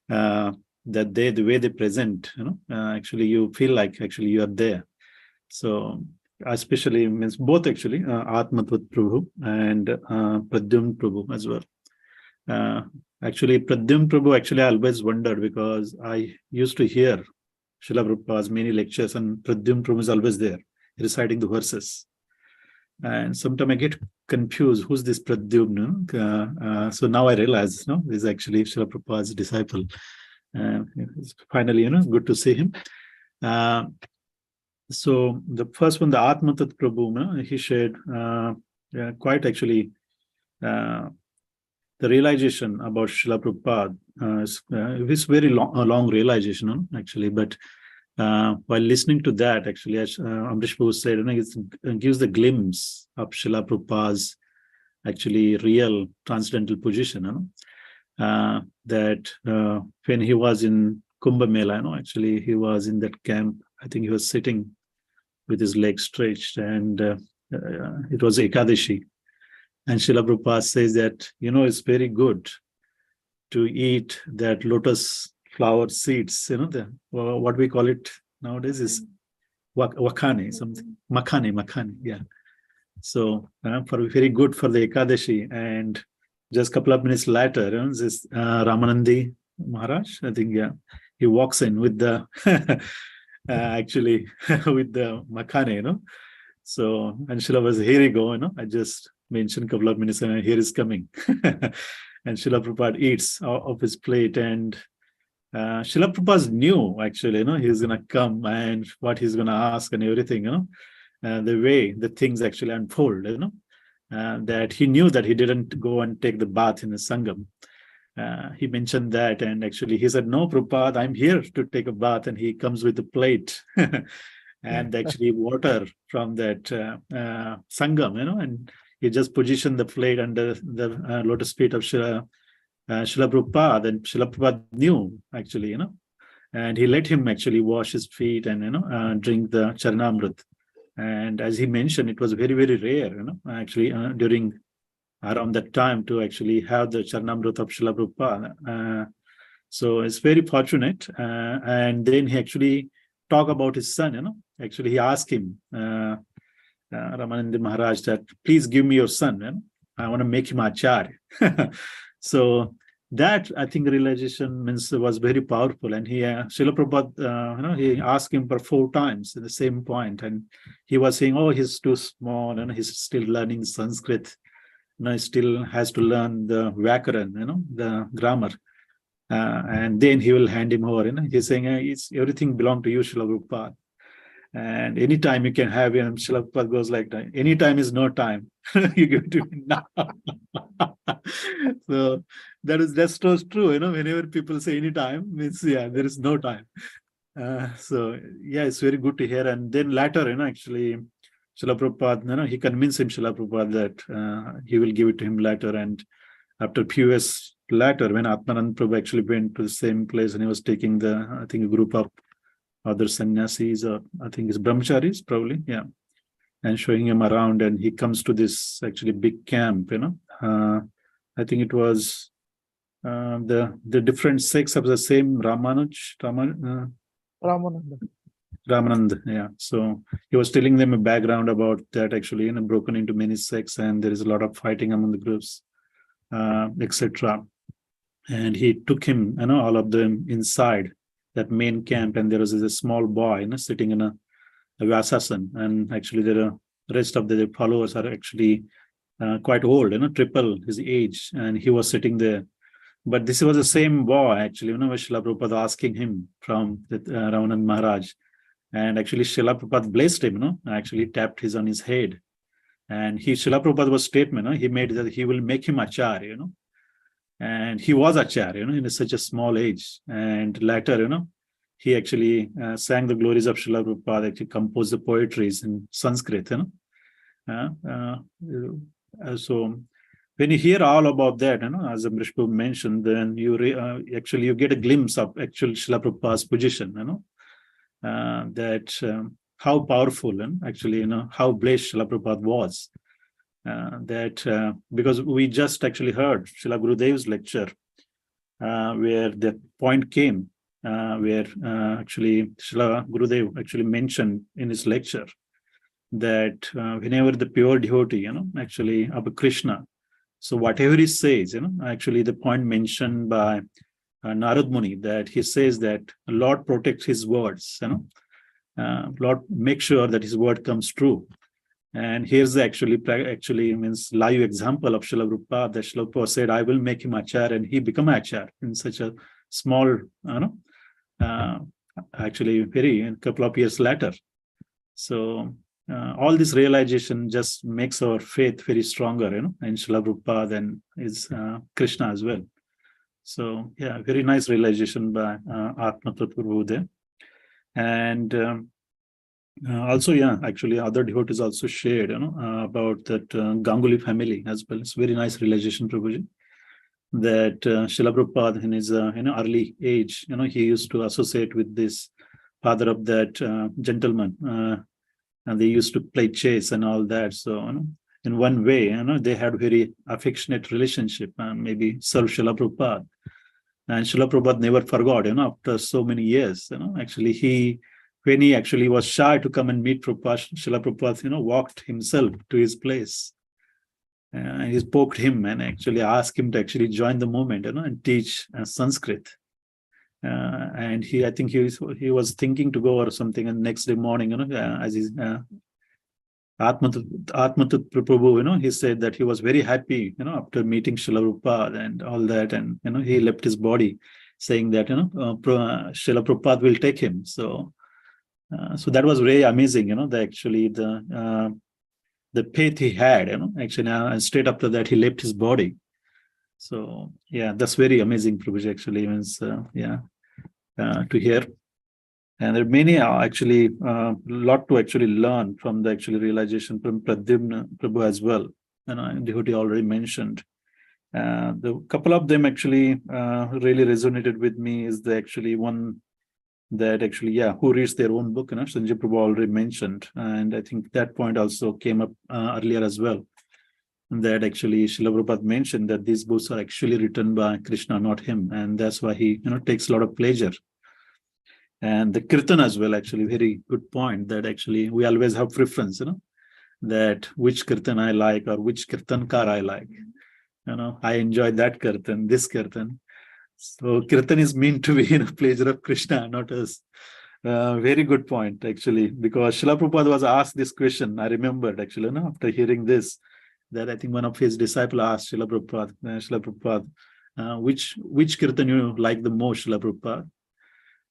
That the way they present, actually you feel like actually you are there. So especially means both actually Atma Tattva Prabhu and Pradyumna Prabhu as well. Actually, Pradyumna Prabhu, actually I always wondered, because I used to hear Srila Prabhupada's many lectures, and Pradyumna Prabhu is always there reciting the verses. And sometimes I get confused, who's this Pradyumna? So now I realize, this is actually Srila Prabhupada's disciple. It's finally, good to see him. So the first one, the Atmatat Prabhu, he shared quite actually the realization about Srila Prabhupada. It's very long realization, actually, but while listening to that, actually, as Amrish Prabhu said, it gives the glimpse of Srila Prabhupada's actually real transcendental position. That when he was in Kumbh Mela, actually, he was in that camp. I think he was sitting with his legs stretched, and it was Ekadashi. And Srila Prabhupada says that, it's very good to eat that lotus flower seeds, what we call it nowadays is wakane, something, makane, yeah. So very good for the Ekadashi. And just a couple of minutes later, this Ramanandi Maharaj, I think, yeah, he walks in with the actually with the makane, So, and Srila was, here you go, I just mentioned a couple of minutes and here is coming. And Srila Prabhupada eats off his plate, and Srila Prabhupada knew actually, he's going to come and what he's going to ask and everything, the way the things actually unfold, that he knew that he didn't go and take the bath in the Sangam. He mentioned that, and actually he said, no, Prabhupada, I'm here to take a bath, and he comes with a plate and actually water from that Sangam, and he just positioned the plate under the lotus feet of Srila Prabhupada, and Srila Prabhupada knew actually, and he let him actually wash his feet and drink the Charanamrit. And as he mentioned, it was very, very rare, actually during around that time to actually have the Charanamrit of Srila Prabhupada. So it's very fortunate. And then he actually talked about his son, actually he asked him, Ramanandi Maharaj, that please give me your son, I want to make him Acharya. So that, I think, realization was very powerful. And he, Srila Prabhupada, he asked him for 4 times at the same point, and he was saying, oh, he's too small, and he's still learning Sanskrit, he still has to learn the WECAN, the grammar, and then he will hand him over. He's saying, it's everything belongs to you, Srila Prabhupada. And anytime you can have him, Srila Prabhupada goes like that. Anytime is no time. You give it to me now. So that's true. Whenever people say anytime, means there is no time. So yeah, it's very good to hear. And then later, actually, Srila Prabhupada, he convinced him, Srila Prabhupada, that he will give it to him later. And after a few years later, when Atmanand Prabhu actually went to the same place, and he was taking I think, a group of other sannyasis, or I think it's brahmacharis, probably, yeah, and showing him around, and he comes to this actually big camp, I think it was the different sects of the same Ramananda, yeah. So he was telling them a background about that, actually, broken into many sects, and there is a lot of fighting among the groups, etc. And he took him, all of them inside that main camp, and there was a small boy, sitting in a Vyasasana, and actually the rest of the followers are actually quite old, triple his age, and he was sitting there. But this was the same boy, actually, Srila Prabhupada asking him from Ramanand Maharaj, and actually Srila Prabhupada blessed him, actually tapped on his head, and Srila Prabhupada was statement, he made that he will make him Acharya, and he was Acharya, in such a small age. And later, he actually sang the glories of Srila Prabhupada, actually composed the poetries in Sanskrit, so when you hear all about that, as Amrish Prabhu mentioned, then you actually you get a glimpse of actual Srila Prabhupada's position, that how powerful and actually, how blessed Srila Prabhupada was. That because we just actually heard Srila Gurudev's lecture, where the point came, where actually Srila Gurudev actually mentioned in his lecture that whenever the pure devotee, actually of Krishna, so whatever he says, actually the point mentioned by Narad Muni, that he says that Lord protects his words, Lord make sure that his word comes true. And here's the actually means live example of Srila Prabhupada, that Srila Prabhupada said, I will make him Acharya, and he become Acharya in such a small, actually a couple of years later. So all this realization just makes our faith very stronger, in Srila Prabhupada and is Krishna as well. So yeah, very nice realization by Atma Tattva Prabhu there. And also, yeah, actually other devotees also shared, about that Ganguly family as well. It's very nice realization, Prabhuji, that Srila Prabhupada in his early age, he used to associate with this father of that gentleman, and they used to play chess and all that. So in one way, they had very affectionate relationship, and maybe served Srila Prabhupada. And Srila Prabhupada never forgot, after so many years, actually when he actually was shy to come and meet Prabhupada, Srila Prabhupada, walked himself to his place. And he spoke to him and actually asked him to actually join the movement, and teach Sanskrit. And I think he was thinking to go or something, and next day morning, as his Atma Tattva Prabhu, he said that he was very happy, after meeting Srila Prabhupada and all that, and he left his body, saying that Srila Prabhupada will take him. So that was very amazing, the faith he had, actually, and straight after that he left his body. So yeah, that's very amazing, Prabhuji, actually, means to hear. And there are many actually lot to actually learn from the actually realization from Pradyumna Prabhu as well. Devotee already mentioned. The couple of them actually really resonated with me is the actually one that actually, who reads their own book, Sanjay Prabhu already mentioned. And I think that point also came up earlier as well. That actually Srila Prabhupada mentioned that these books are actually written by Krishna, not him. And that's why he takes a lot of pleasure. And the kirtan as well, actually, very good point, that actually we always have preference, that which kirtan I like or which kirtankar I like. I enjoy that kirtan, this kirtan. So kirtan is meant to be pleasure of Krishna, not us. Very good point, actually, because Srila Prabhupada was asked this question. I remembered, actually, after hearing this, that I think one of his disciples asked Srila Prabhupada, which kirtan you like the most, Srila Prabhupada?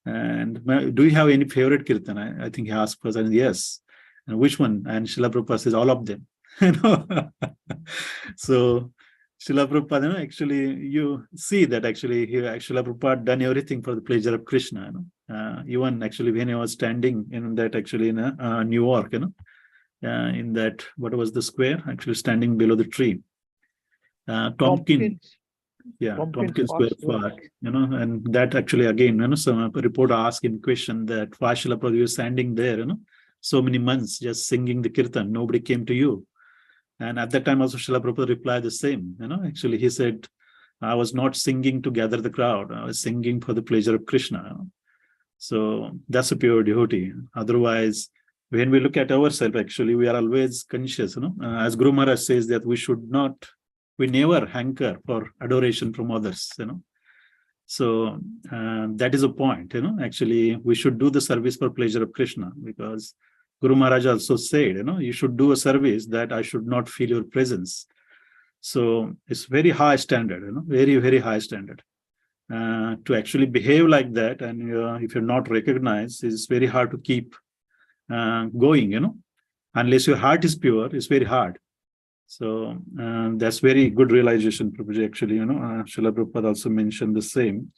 And do you have any favorite kirtan? I think he asked first, and yes. And which one? And Srila Prabhupada says all of them. So Srila Prabhupada, actually, you see that actually Srila Prabhupada done everything for the pleasure of Krishna. Even actually when he was standing in that actually in New York, in that, what was the square? Actually standing below the tree. Tompkins Square Park, and that actually again, some reporter asked him question that why Srila Prabhupada was standing there, so many months just singing the kirtan, nobody came to you. And at that time also Srila Prabhupada replied the same, actually he said, I was not singing to gather the crowd, I was singing for the pleasure of Krishna. So that's a pure devotee. Otherwise, when we look at ourselves, actually, we are always conscious, as Guru Maharaj says that we never hanker for adoration from others, So that is a point, actually, we should do the service for pleasure of Krishna, because Guru Maharaj also said, you should do a service that I should not feel your presence. So it's very high standard, very, very high standard. To actually behave like that, and if you're not recognized, it's very hard to keep going, unless your heart is pure, it's very hard. So that's very good realization, Prabhuji, actually, Srila Prabhupada also mentioned the same.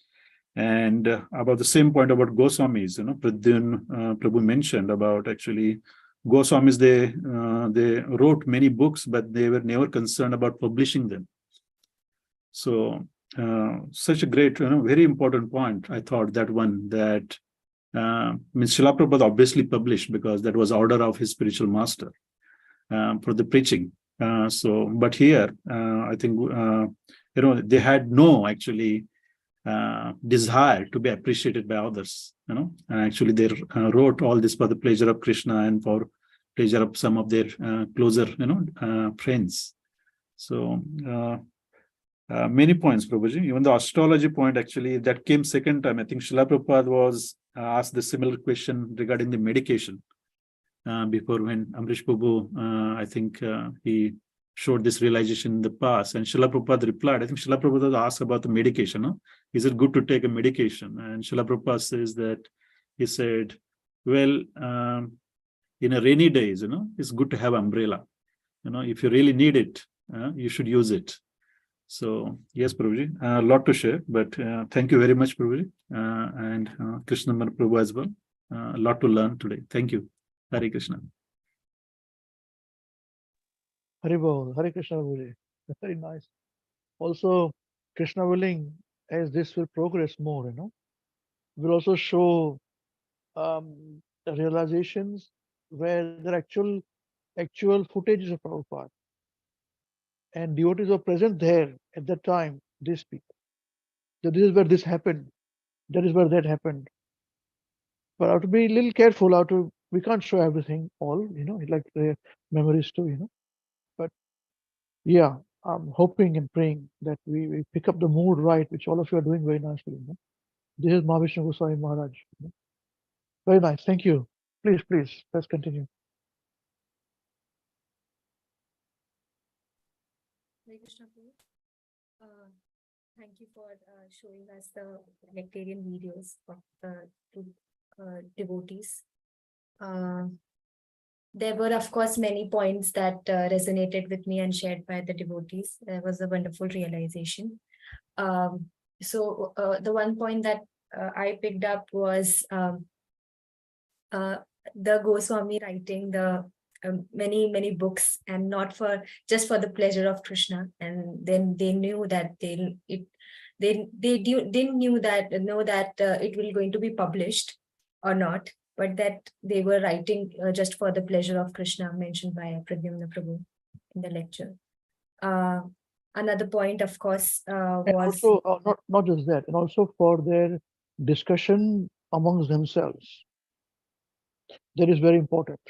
And about the same point about Goswamis, Pradyumna Prabhu mentioned about actually Goswamis, they wrote many books, but they were never concerned about publishing them. So such a great, very important point, I thought, that one, that Srila Prabhupada obviously published because that was order of his spiritual master for the preaching. But here, I think, they had no actually desire to be appreciated by others, and actually they wrote all this for the pleasure of Krishna and for pleasure of some of their closer, friends. So many points, Prabhuji. Even the astrology point, actually, that came second time. I think Srila Prabhupada was asked the similar question regarding the medication. before when Amrish Prabhu, I think he showed this realization in the past, and Srila Prabhupada replied. I think Srila Prabhupada asked about the medication. No? Is it good to take a medication? And Srila Prabhupada says that he said, well, in a rainy days, it's good to have umbrella. If you really need it, you should use it. So yes, Prabhuji, a lot to share, but thank you very much, Prabhuji, and Krishna Prabhu as well. A lot to learn today. Thank you. Hare Krishna. Haribol, Hare Krishna Guru. Very nice. Also, Krishna willing, as this will progress more, will also show realizations where there are actual footages of Prabhupada. And devotees were present there at that time, they speak. So this is where this happened. That is where that happened. But I have to be a little careful. We can't show everything all, like the memories too, But yeah, I'm hoping and praying that we pick up the mood right, which all of you are doing very nicely. This is Mahavishnu Goswami Maharaj. Very nice. Thank you. Please, let's continue. Hare Krishna Prabhu. Thank you for showing us the nectarian videos of devotees. There were, of course, many points that resonated with me and shared by the devotees. There was a wonderful realization. So the one point that I picked up was the Goswami writing the many books, and not just for the pleasure of Krishna. And then they knew that know that it will going to be published or not, but that they were writing just for the pleasure of Krishna, mentioned by Pradyumna Prabhu in the lecture. Another point, of course, was also not just that, and also for their discussion amongst themselves. That is very important.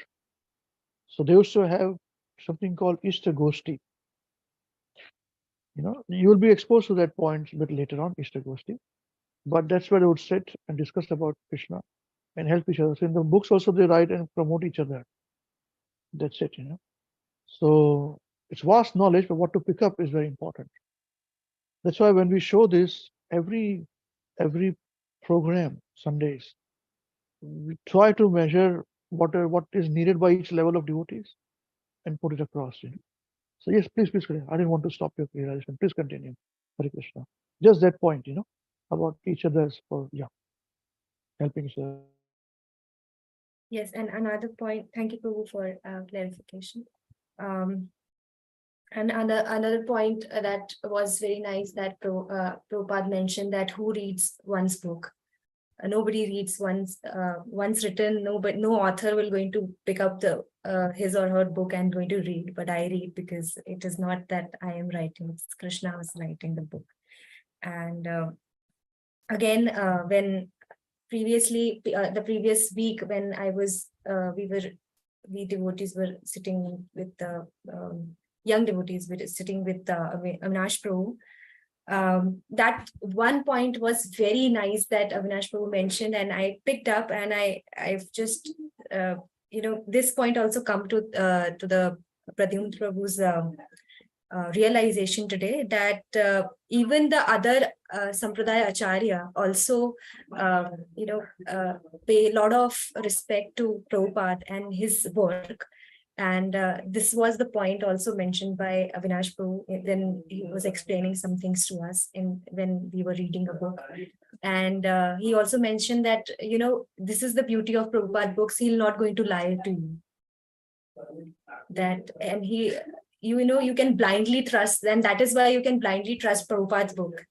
So they also have something called Ishta Goshti. You will be exposed to that point a bit later on, Ishta Goshti. But that's where they would sit and discuss about Krishna and help each other. So in the books also they write and promote each other. That's it, So it's vast knowledge, but what to pick up is very important. That's why when we show this every program, Sundays, we try to measure what is needed by each level of devotees and put it across. So yes, please continue. I didn't want to stop your realization. Please continue. Hare Krishna. Just that point, about each other's helping each other. yes, and another point. Thank you, Prabhu, for clarification. And another point that was very nice that Prabhupada mentioned, that who reads one's book. Nobody reads once written. No author will going to pick up the his or her book and going to read. But I read because it is not that I am writing; it's Krishna was writing the book. And again, when previously the previous week when I was we devotees were sitting with the young devotees were sitting with Avinash Prabhu. That one point was very nice that Avinash Prabhu mentioned, and I picked up, and I've just this point also come to the Pradyumna Prabhu's realization today, that even the other Sampradaya Acharya also pay a lot of respect to Prabhupada and his work. And this was the point also mentioned by Avinash Prabhu when he was explaining some things to us when we were reading a book. And he also mentioned that, this is the beauty of Prabhupada books. He's not going to lie to you. And you can blindly trust, and that is why you can blindly trust Prabhupada's book.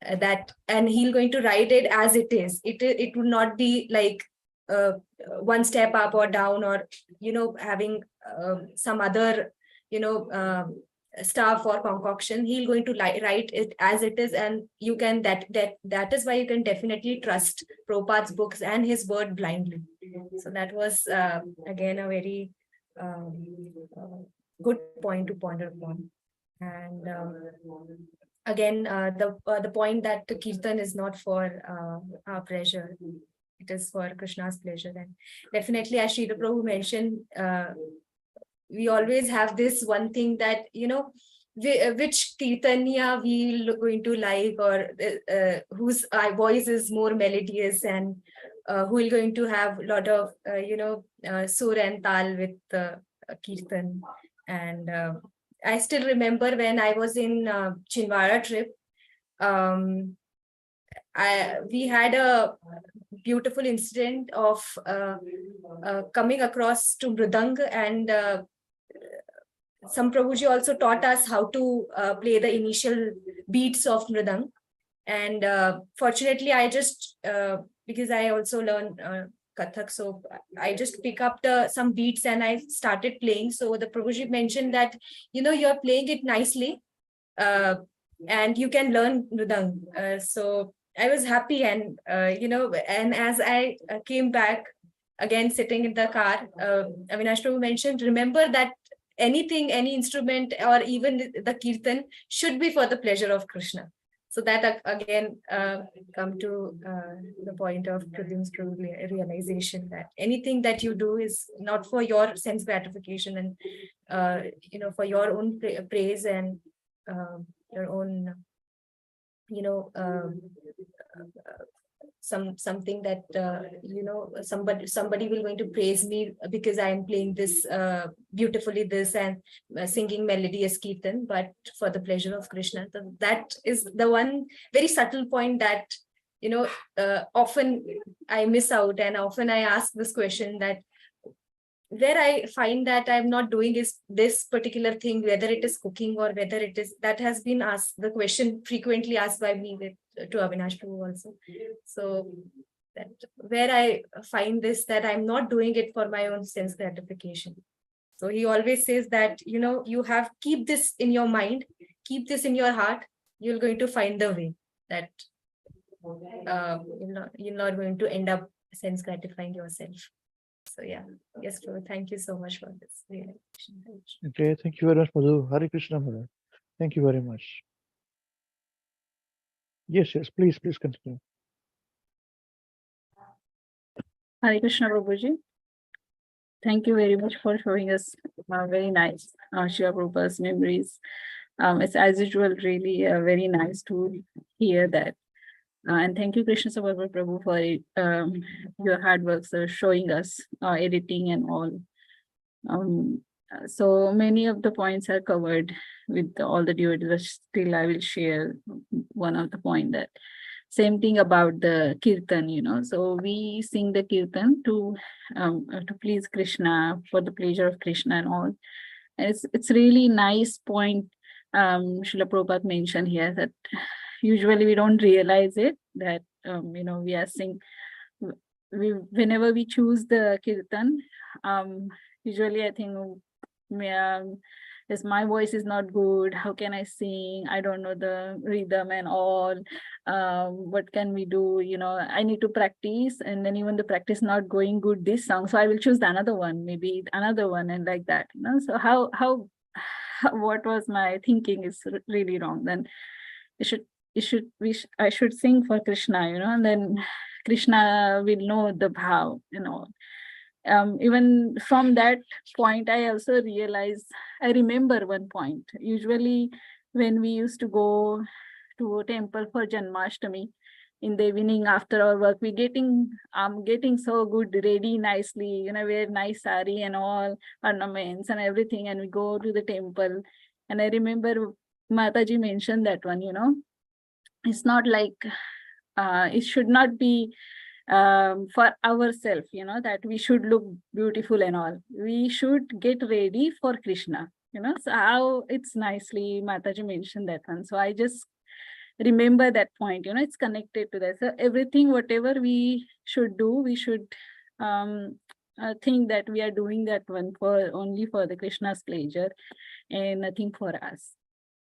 And he's going to write it as it is. It would not be like one step up or down, or having some other stuff or concoction. He's going to write it as it is, and you can that is why you can definitely trust Prabhupada's books and his word blindly. So that was again a very good point to ponder upon. And again, the point that the kirtan is not for our pleasure. it is for Krishna's pleasure. And definitely, as Srila Prabhu mentioned, we always have this one thing that, which kirtanya we going to like, or whose voice is more melodious, and who will going to have a lot of, sur and tal with kirtan. And I still remember when I was in Chinwara trip, we had a beautiful incident of coming across to Mridang, and some Prabhuji also taught us how to play the initial beats of Mridang. And fortunately, I just, because I also learned Kathak, so I just pick up some beats and I started playing. So the Prabhuji mentioned that, you're playing it nicely, and you can learn Mridang. So I was happy, and and as I came back again, sitting in the car, Avinash Prabhu mentioned, remember that anything, any instrument, or even the kirtan should be for the pleasure of Krishna. So that again come to the point of Pradyum's true realization that anything that you do is not for your sense gratification, and for your own praise and your own, something that somebody will going to praise me because I am playing this beautifully, this, and singing melodious kirtan, but for the pleasure of Krishna. So that is the one very subtle point that often I miss out, and often I ask this question, that where I find that I'm not doing is this particular thing, whether it is cooking or whether it is, that has been asked, the question frequently asked by me to Avinash Prabhu also. So that where I find this, that I'm not doing it for my own sense gratification. So he always says that, you have, keep this in your mind, keep this in your heart, you're going to find the way that you're not going to end up sense gratifying yourself. So yeah, yes, Prabhu, thank you so much for this realization. Okay, thank you very much, Madhu. Hare Krishna, Mother. Thank you very much. Yes, please continue. Hare Krishna, Prabhuji. Thank you very much for showing us very nice Srila Prabhupada's memories. It's as usual really very nice to hear that. And thank you, Krishna Sabha Prabhu, for your hard work, showing us editing and all. So many of the points are covered with all the devotees, but still I will share one of the point, that same thing about the kirtan, so we sing the kirtan to please Krishna, for the pleasure of Krishna and all. And it's really nice point Srila Prabhupada mentioned here, that usually we don't realize it, that we are sing, whenever we choose the kirtan, usually I think, yes, my voice is not good, how can I sing, I don't know the rhythm and all, what can we do, I need to practice, and then even the practice not going good this song, so I will choose another one, maybe another one, and like that, so how what was my thinking is really wrong. Then I should sing for Krishna, and then Krishna will know the bhav, even from that point, I also realized, I remember one point, usually when we used to go to a temple for Janmashtami, in the evening after our work, we getting so good, ready nicely, wear nice sari and all ornaments and everything, and we go to the temple. And I remember Mataji mentioned that one, it's not like it should not be for ourselves, that we should look beautiful and all. We should get ready for Krishna, so how it's nicely Mataji mentioned that one. So I just remember that point, it's connected to that. So everything, whatever we should do, we should think that we are doing that one for only for the Krishna's pleasure and nothing for us.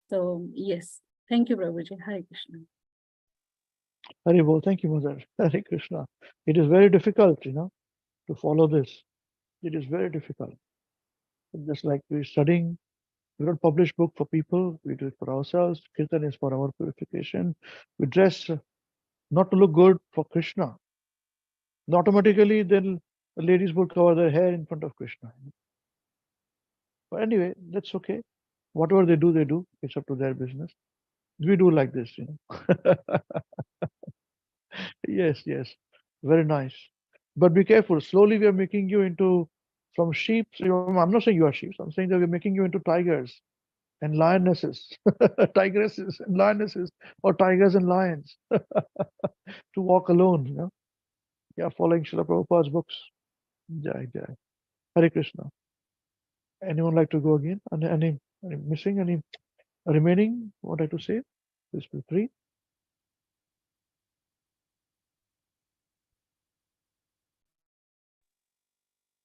So yes, thank you, Prabhuji. Hare Krishna. Hare Bol, thank you, Mother. Hare Krishna. It is very difficult, to follow this. It is very difficult. Just like we're studying, we don't publish book for people, we do it for ourselves. Kirtan is for our purification. We dress not to look good for Krishna. And automatically, then the ladies would cover their hair in front of Krishna. But anyway, that's okay. Whatever they do. It's up to their business. We do like this, Yes, yes. Very nice. But be careful. Slowly, we are making you into from sheep. I'm not saying you are sheep. I'm saying that we're making you into tigers and lionesses, tigresses and lionesses, or tigers and lions to walk alone, Yeah, following Srila Prabhupada's books. Jai, Jai. Hare Krishna. Anyone like to go again? Any missing? Any remaining? What I to say? Please feel free.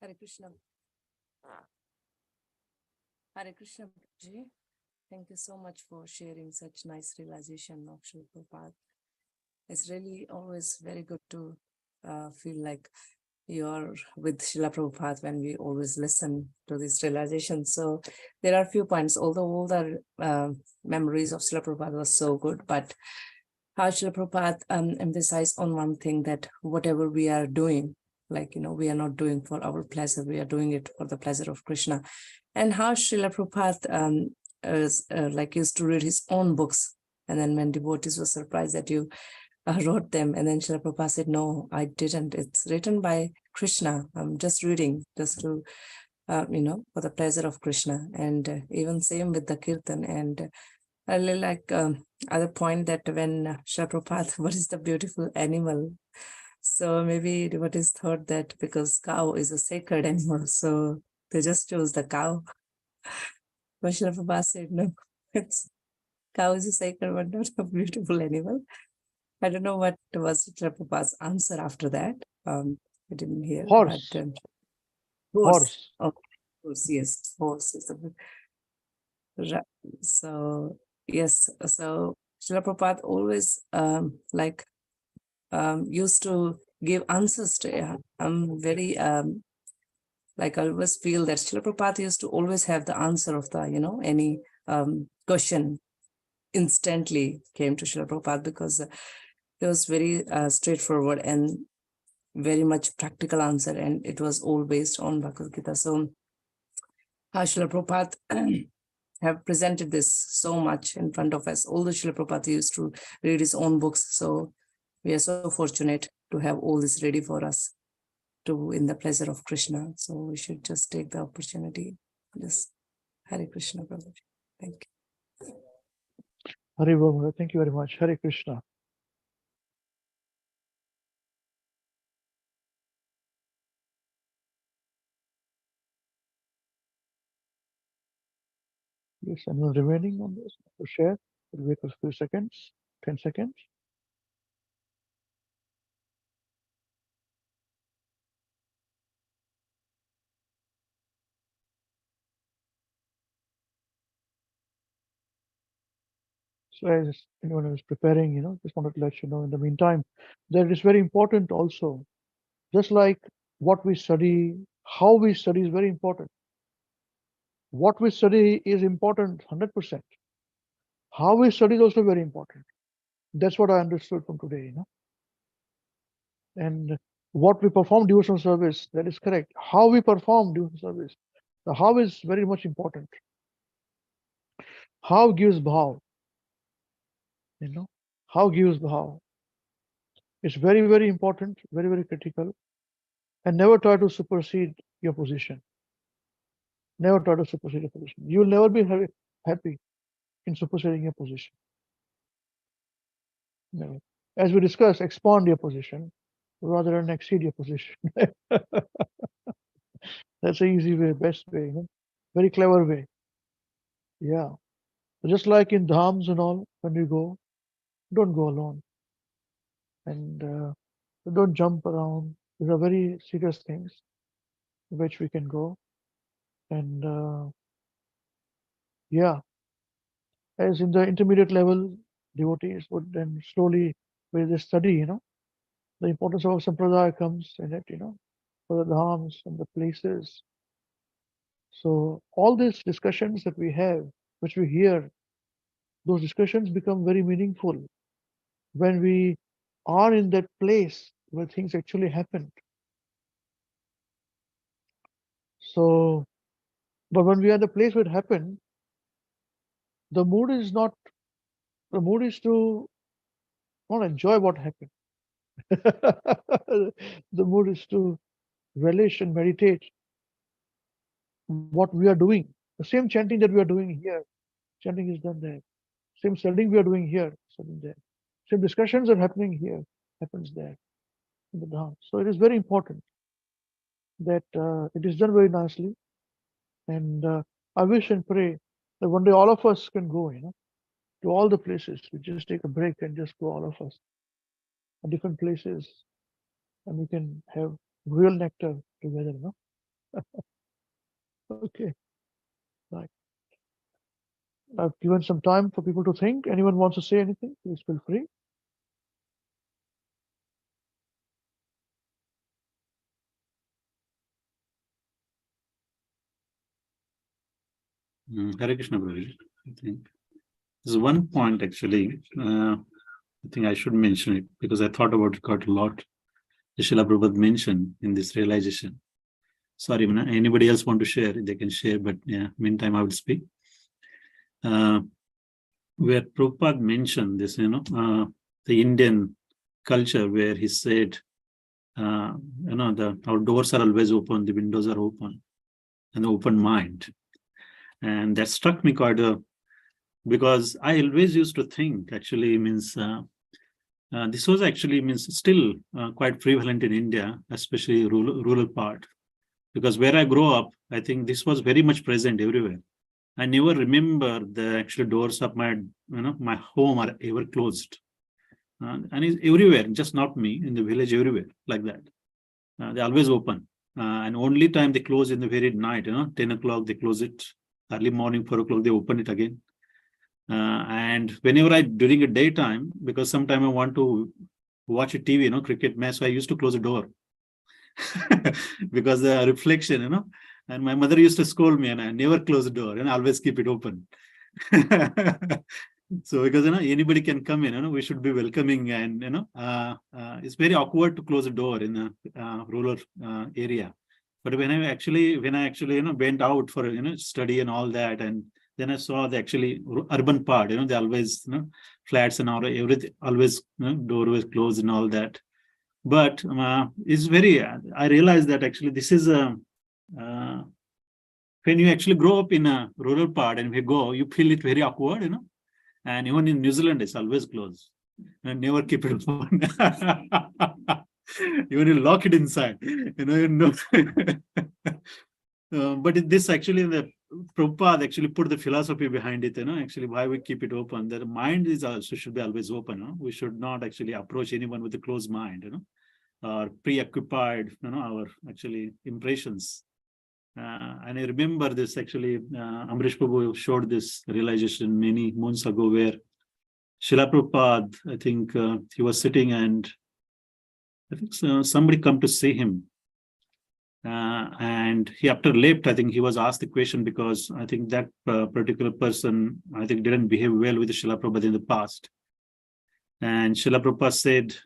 Hare Krishna. Hare Krishna Ji. Thank you so much for sharing such nice realization of Srila Prabhupada. It's really always very good to feel like you're with Srila Prabhupada when we always listen to this realization. So there are a few points, although all the memories of Srila Prabhupada was so good, but how Srila Prabhupada emphasized on one thing, that whatever we are doing, we are not doing for our pleasure, we are doing it for the pleasure of Krishna. And how Srila Prabhupada used to read his own books. And then when devotees were surprised that you wrote them, and then Srila Prabhupada said, no, I didn't. It's written by Krishna. I'm just reading, just to, for the pleasure of Krishna. And even same with the Kirtan. And I really like other point that when Srila Prabhupada, what is the beautiful animal? So maybe devotees thought that because cow is a sacred animal, so they just chose the cow. But Srila Prabhupada said, no, cow is a sacred but not a beautiful animal. I don't know what was Srila Prabhupada's answer after that. I didn't hear. Horse. But, Horse. Okay. Horse, yes. Horse is so yes. So Srila Prabhupada always used to give answers to. I'm very I always feel that Srila Prabhupada used to always have the answer of the any question instantly came to Srila Prabhupada, because it was very straightforward and very much practical answer, and it was all based on Bhagavad Gita. So Srila Prabhupada have presented this so much in front of us. Although Srila Prabhupada used to read his own books, so we are so fortunate to have all this ready for us to in the pleasure of Krishna. So we should just take the opportunity. Just Hare Krishna, Prabhuji. Thank you. Hare Bol. Thank you very much. Hare Krishna. Yes, anyone remaining on this to share? We'll wait for a few seconds, 10 seconds. So as anyone is preparing, just wanted to let you know in the meantime, that it's very important also, just like what we study, how we study is very important. What we study is important 100%. How we study is also very important. That's what I understood from today, And what we perform devotional service, that is correct. How we perform devotional service, the how is very much important. How gives bhav, how gives bhav. It's very, very important, very, very critical. And never try to supersede your position. Never try to supersede your position. You will never be happy in superseding your position. Never. As we discussed, expand your position rather than exceed your position. That's an easy way, best way, very clever way. Yeah. Just like in dhams and all, when you go, don't go alone. And don't jump around. These are very serious things which we can go. And yeah, as in the intermediate level, devotees would then slowly, with the study, the importance of sampradaya comes in it, for the dhams and the places. So all these discussions that we have, which we hear, those discussions become very meaningful when we are in that place where things actually happened. So, but when we are in the place where it happened, the mood is to not enjoy what happened. The mood is to relish and meditate what we are doing. The same chanting that we are doing here, chanting is done there. Same studying we are doing here, studying there. Same discussions are happening here, happens there in the Dham. So it is very important that it is done very nicely. And I wish and pray that one day all of us can go, to all the places. We just take a break and just go, all of us, to different places, and we can have real nectar together, Okay, right. I've given some time for people to think. Anyone wants to say anything? Please feel free. Hare Krishna, Prabhuji. I think there's one point actually. I think I should mention it because I thought about it quite a lot. Srila Prabhupada mentioned in this realization. Sorry, anybody else want to share? They can share, but yeah, meantime I will speak. Where Prabhupada mentioned this, the Indian culture where he said, our doors are always open, the windows are open, and open mind. And that struck me quite because I always used to think actually means this was actually means still quite prevalent in India, especially rural part. Because where I grew up, I think this was very much present everywhere. I never remember the actual doors of my home are ever closed. And it's everywhere, just not me, in the village, everywhere, like that. They're always open. And only time they close in the very night, 10 o'clock, they close it. Early morning, 4 o'clock, they open it again. And whenever during a daytime, because sometime I want to watch a TV, cricket match, so I used to close the door. Because the reflection, and my mother used to scold me and I never close the door and I always keep it open. So because anybody can come in, we should be welcoming, and it's very awkward to close a door in a rural area. But when I actually went out for study and all that, and then I saw the actually urban part, they always flats and all, everything always door was closed and all that. But it's very, I realized that actually this is a, when you actually grow up in a rural part and you feel it very awkward, and even in New Zealand, it's always closed and never keep it open. Even you lock it inside, but this actually, the Prabhupada actually put the philosophy behind it, actually why we keep it open. The mind is also should be always open. We should not actually approach anyone with a closed mind, or preoccupied, our actually impressions. And I remember this actually, Amrish Prabhu showed this realization many months ago where Srila Prabhupada, I think he was sitting and I think somebody come to see him. And he after left, I think he was asked the question because I think that particular person, I think didn't behave well with Srila Prabhupada in the past. And Srila Prabhupada said,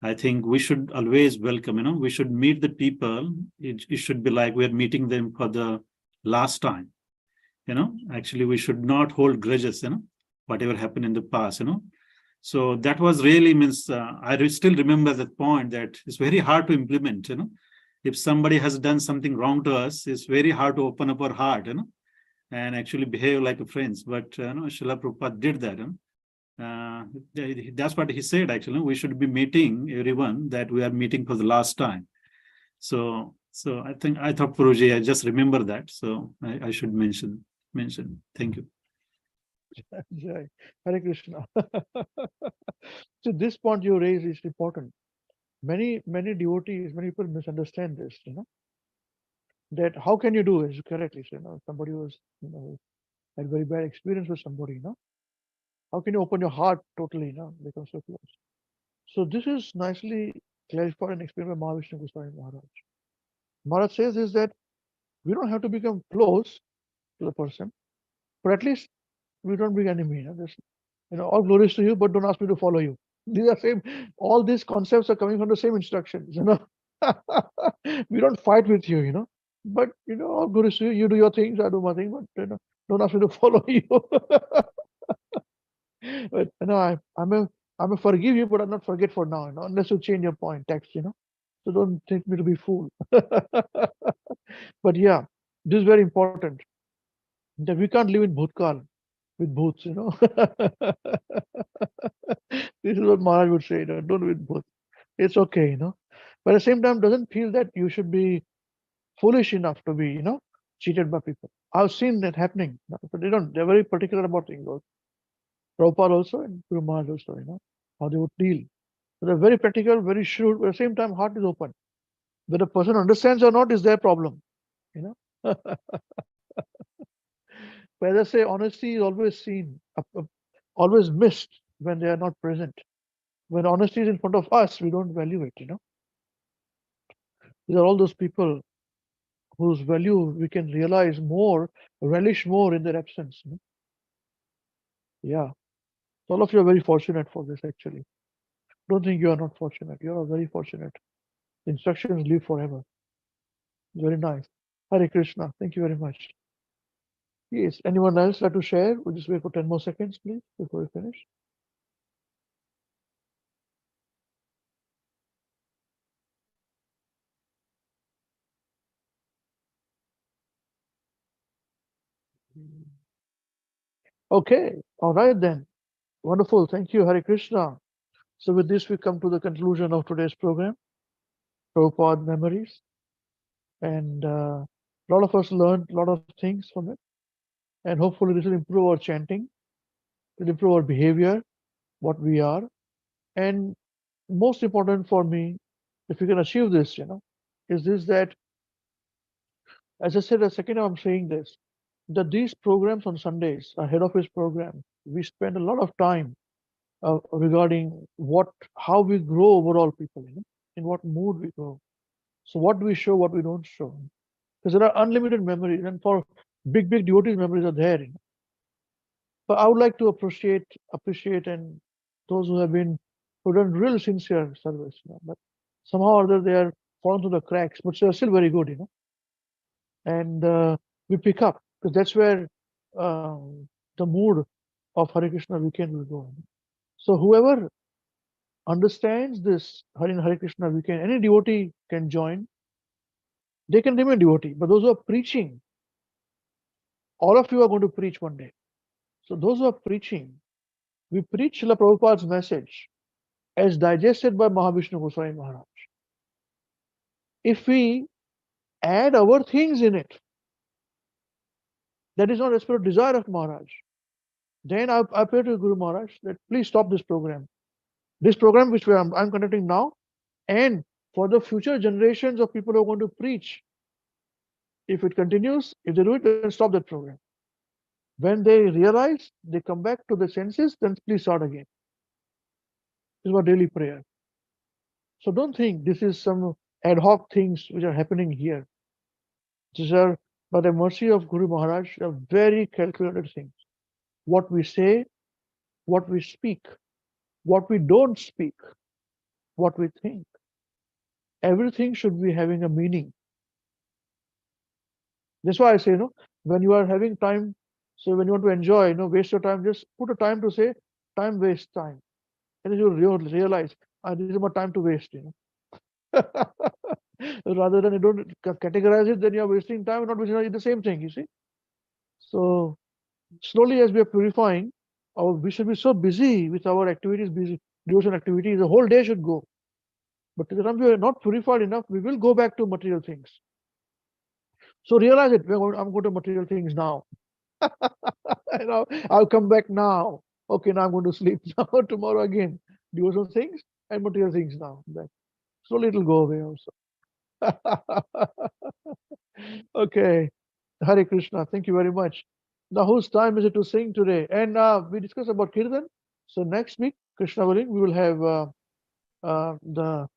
I think we should always welcome, we should meet the people. It should be like we're meeting them for the last time, actually we should not hold grudges, whatever happened in the past, So that was really means, I still remember that point that it's very hard to implement, If somebody has done something wrong to us, it's very hard to open up our heart, and actually behave like a friends. But, Srila Prabhupada did that, that's what he said, actually. We should be meeting everyone that we are meeting for the last time. So I thought, Puruji, I just remember that. So I should mention. Thank you. Jai. Hare Krishna. So this point you raise is important. Many devotees, many people misunderstand this, that how can you do as you correctly said, somebody was, had very bad experience with somebody, how can you open your heart totally, become so close? So this is nicely clarified and explained by Mahavishnu Goswami Maharaj. Maharaj says is that we don't have to become close to the person, but at least we don't bring enemy. All glories to you, but don't ask me to follow you. These are same, all these concepts are coming from the same instructions, you know. We don't fight with you, you know. But all good is you do your things, I do my thing, but don't ask me to follow you. But I'm a forgive you, but I'm not forget for now, unless you change your point, text, So don't take me to be fool. But yeah, this is very important. That we can't live in Bhutkal with bhoots, This is what Maharaj would say, don't live with bhoots. It's okay, But at the same time, doesn't feel that you should be foolish enough to be, cheated by people. I've seen that happening, but they're very particular about things. Prabhupada also and Guru Maharaj also, how they would deal. So they're very practical, very shrewd, but at the same time, heart is open. Whether the person understands or not is their problem, But as I say, honesty is always seen, always missed when they are not present. When honesty is in front of us, we don't value it, These are all those people whose value we can realize more, relish more in their absence. Yeah. So all of you are very fortunate for this, actually. Don't think you are not fortunate. You are very fortunate. The instructions live forever. Very nice. Hare Krishna. Thank you very much. Yes. Anyone else like to share? We'll just wait for 10 more seconds, please, before we finish. Okay. All right then. Wonderful. Thank you, Hare Krishna. So with this, we come to the conclusion of today's program, Prabhupada Memories. And a lot of us learned a lot of things from it. And hopefully this will improve our chanting, will improve our behavior, what we are. And most important for me, if we can achieve this, is this that, as I said a second time, I'm saying this, that these programs on Sundays, our head office program, we spend a lot of time regarding how we grow overall people, in what mood we grow. So what do we show, what we don't show. Because there are unlimited memories, and for big devotees, memories are there. But I would like to appreciate and those who have done real sincere service, but somehow or other they are fallen through the cracks, but they're still very good, And we pick up, because that's where the mood of Hare Krishna weekend will go. So whoever understands this Hare Krishna weekend, any devotee can join. They can remain devotee, but those who are preaching, all of you are going to preach one day. So those who are preaching, we preach Srila Prabhupada's message as digested by Mahavishnu Goswami Maharaj. If we add our things in it, that is not as per desire of Maharaj, then I appeal to Guru Maharaj that please stop this program. This program which I'm conducting now, and for the future generations of people who are going to preach, if it continues, if they do it, then stop that program. When they realize, they come back to the senses, then please start again. This is our daily prayer. So don't think this is some ad hoc things which are happening here. These are, by the mercy of Guru Maharaj, are very calculated things. What we say, what we speak, what we don't speak, what we think. Everything should be having a meaning. That's why I say, when you are having time, so when you want to enjoy, waste your time, just put a time to say, time waste time. And then you'll realize, this is my time to waste, Rather than you don't categorize it, then you're wasting time and not wasting time. It's the same thing, you see. So slowly as we are purifying, we should be so busy with our activities, devotion activities, the whole day should go. But to the time we are not purified enough, we will go back to material things. So realize it, I'm going to material things now. I'll come back now. Okay, now I'm going to sleep now, tomorrow again. Devotional things and material things now. Slowly it'll go away also. Okay. Hare Krishna. Thank you very much. Now, whose time is it to sing today? And we discussed about Kirtan. So next week, Krishna willing, we will have the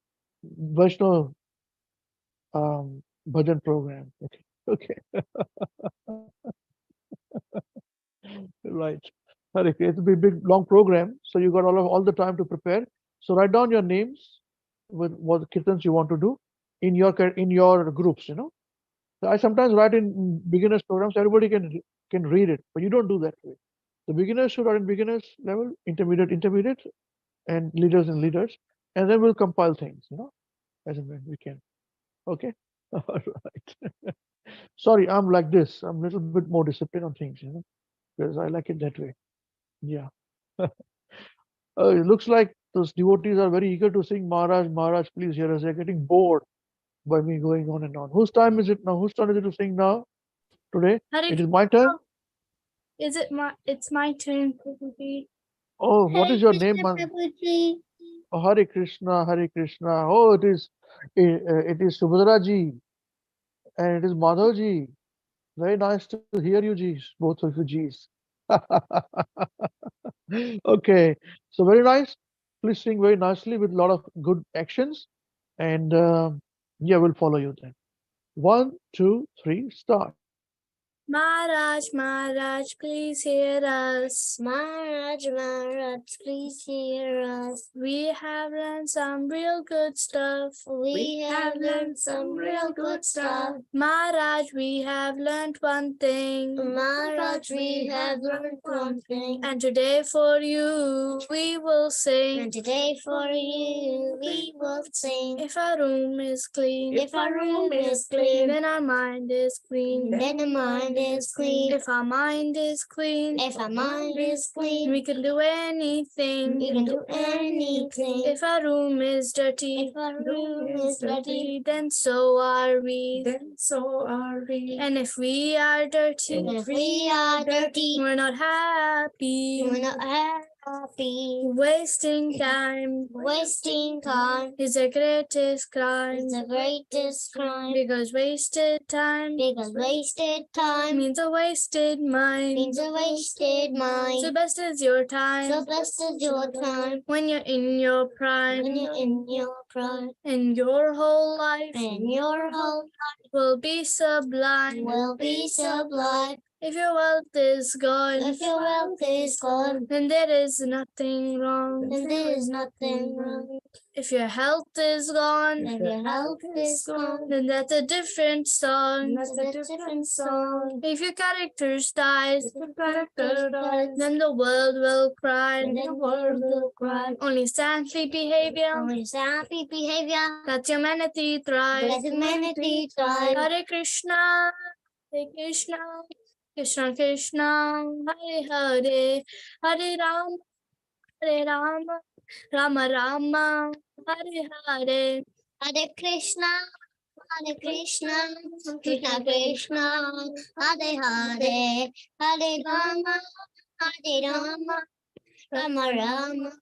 Vaishnav bhajan program. Okay. Right. Hare Krishna. It'll be a big, long program. So you got all the time to prepare. So write down your names with what kirtans you want to do in your groups. So I sometimes write in beginners programs. Everybody can read it, but you don't do that way. The beginners should write in beginners level, intermediate, and leaders in leaders, and then we'll compile things. As and when we can. Okay. All right. Sorry, I'm like this. I'm a little bit more disciplined on things. Because I like it that way. Yeah. It looks like those devotees are very eager to sing Maharaj, Maharaj, please hear us. They're getting bored by me going on and on. Whose time is it now? Whose turn is it to sing now? Today? Hare It is my turn? It's my turn, Prabhuji. Oh, what is your name, man? Prabhuji. Oh, Hare Krishna, Hare Krishna. Oh, it is Subhadra ji and it is Madhav ji. Very nice to hear you, G's, both of you G's. Okay, so very nice. Please sing very nicely with a lot of good actions. And yeah, we'll follow you then. 1, 2, 3, start. Maharaj, Maharaj, please hear us. Maharaj, Maharaj, please hear us. We have learned some real good stuff. We have learned some real good stuff. Maharaj, we have learned one thing. Maharaj, we have learned one thing. And today for you we will sing. And today for you we will sing. If our room is clean, If our room is clean, then our mind is clean. then the mind is clean. If our mind is clean, If our mind is clean, we can do anything. we can do anything. If our room is dirty, If our room is dirty, then so are we. Then so are we. And if we are dirty, and if we are dirty, we're not happy. we're not happy. Wasting time Wasting time is the greatest crime. is the greatest crime. Because wasted time Because wasted time means a wasted mind. means a wasted mind. So best is your time So best is your time when you're in your prime. when you're in your prime. And your whole life And your whole will be sublime. will be sublime. If your wealth is gone, If your wealth is gone, then there is nothing wrong. then there is nothing wrong. If your health is gone, If your health is gone, then that's a different song. that's a different song. If your character dies, If your character dies, then the world will cry. then the world will cry. Only saintly behavior, Only happy behavior, that humanity thrives. let humanity thrive. Hare Krishna, Hare Krishna, Krishna Krishna, Hare Hare, Hare Rama, Hare Rama, Rama Rama, Hare Hare. Hare Krishna, Hare Krishna, Krishna Krishna, Hare Hare, Hare Rama, Hare Rama, Rama Rama,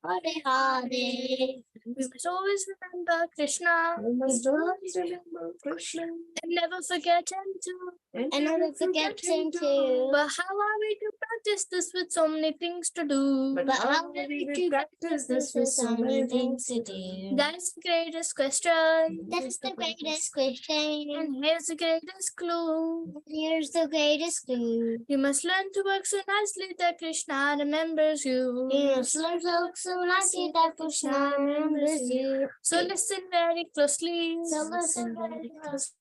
Hare Hare. We must always remember Krishna We must always remember Krishna and never forget him too. and never forget him too. But how are we to practice this with so many things to do? But how do we practice this with so many things to do? That is the greatest question. That's the greatest question. And here's the greatest clue. Here's the greatest clue. You must learn to work so nicely that Krishna remembers you. You must learn to look so nicely that Krishna remembers you. So listen very closely So listen very close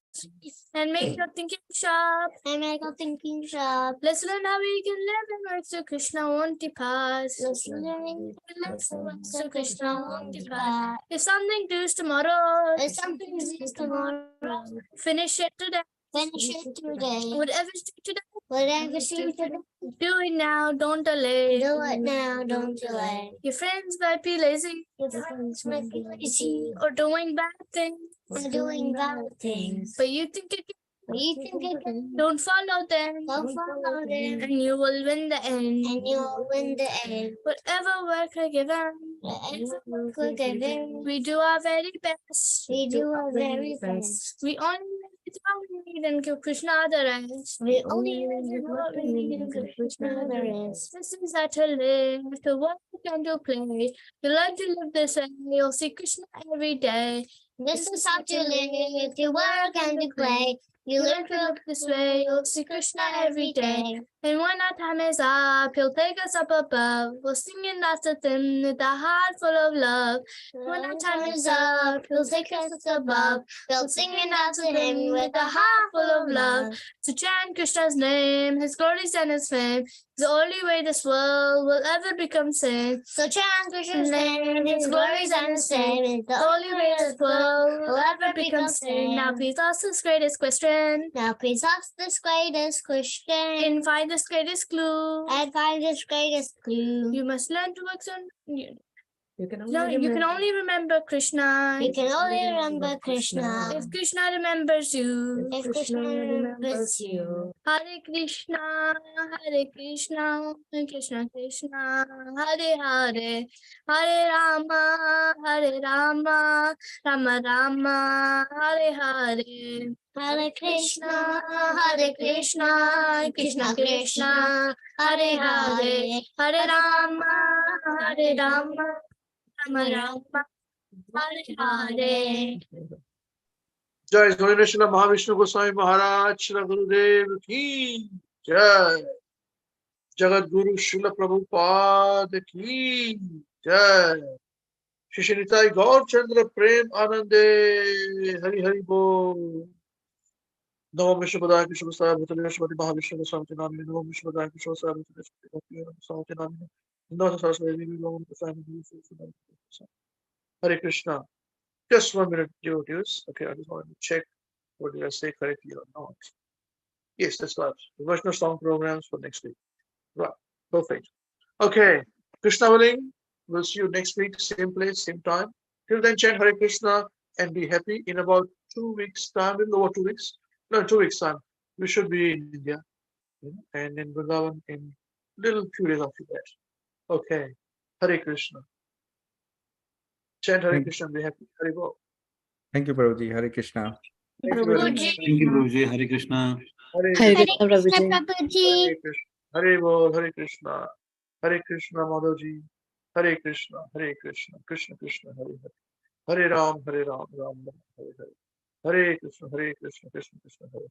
and make your thinking sharp. and make our thinking sharp. Let's learn how we can live and work so Krishna won't depart. Let's learn so Krishna won't depart. If something do's tomorrow, If something is tomorrow, finish it today. finish it today. Whatever's due today, Whatever seems to do it now, don't delay. do it now, don't delay. Your friends might be lazy Your friends might be lazy or doing bad things, or doing bad things, but you think you can. but you think you can. Don't follow them, Don't follow them, and you will win the end. and you'll win the end. Whatever work I given, Whatever work we're given, we do our very best. we do our very best. We only make it how we need and give Krishna the rest. We only do what we need to give Krishna the rest. This is how to live, to work and to play. You like to live this way, you'll see Krishna every day. This is how to live, to work and to play. You learn to look this way, you'll see Krishna every day. And when our time is up, he'll take us up above. We'll sing and dance with him with a heart full of love. When our time is up, he'll take us above. We'll sing and dance with him with a heart full of love. To chant Krishna's name, his glories and his fame, the only way this world will ever become sane. So chant Krishna's name, his glories and his fame, the only way this world will ever become sane. Now please ask this greatest question. Now please ask this greatest question. And find this greatest clue. And find this greatest clue. You must learn to work on. You can only remember Krishna. You can only remember Krishna. If Krishna remembers you. If Krishna remembers you. Hare Krishna, Hare Krishna, Krishna Krishna, Hare Hare, Hare Rama, Hare Rama, Rama Rama, Hare Hare. Hare Krishna, Krishna Krishna, Hare Hare, Hare Rama, Hare Rama. Jai Sri Krishna Mahavishnu Goswami Maharaj Shri Gurudev Ki Jai. Jagat Guru Srila Prabhupada Ki Jai. Shri Nitai Gaur Chandra Prem Anande Hari Hari Bol. Namo Vishnu Padaya Krishna Vasaya Bhutale Vishwati Mahavishnu Goswami Namini Namo Vishnu Padaya Krishna Vasaya Bhutale Vishwati Namini Namo Saraswati Devi Namo Goswami Hare Krishna. Just 1 minute, devotees. Okay, I just wanted to check what did I say correctly or not. Yes, that's right. Devotional song programs for next week. Right, perfect. Okay, Krishna willing, we'll see you next week, same place, same time. Till then, chant Hare Krishna and be happy. In about 2 weeks' time, a little over 2 weeks. No, 2 weeks' time, we should be in India and in Vrindavan in little few days after that. Okay, Hare Krishna. Chant Hare Krishna and be happy. Hare Bol. Thank you, Prabhuji. Hare Krishna. Thank you very much. Thank you, Prabhuji. Hare Krishna. Hare Krishna, Prabhuji. Hare Krishna. Hare Bol. Hare Krishna. Hare Krishna, Madhavji. Hare Krishna. Hare Krishna. Krishna Krishna. Hare Hare. Hare Ram. Hare Ram. Ram Ram. Hare Hare. Hare Krishna. Hare Krishna. Krishna Krishna. Hare Hare.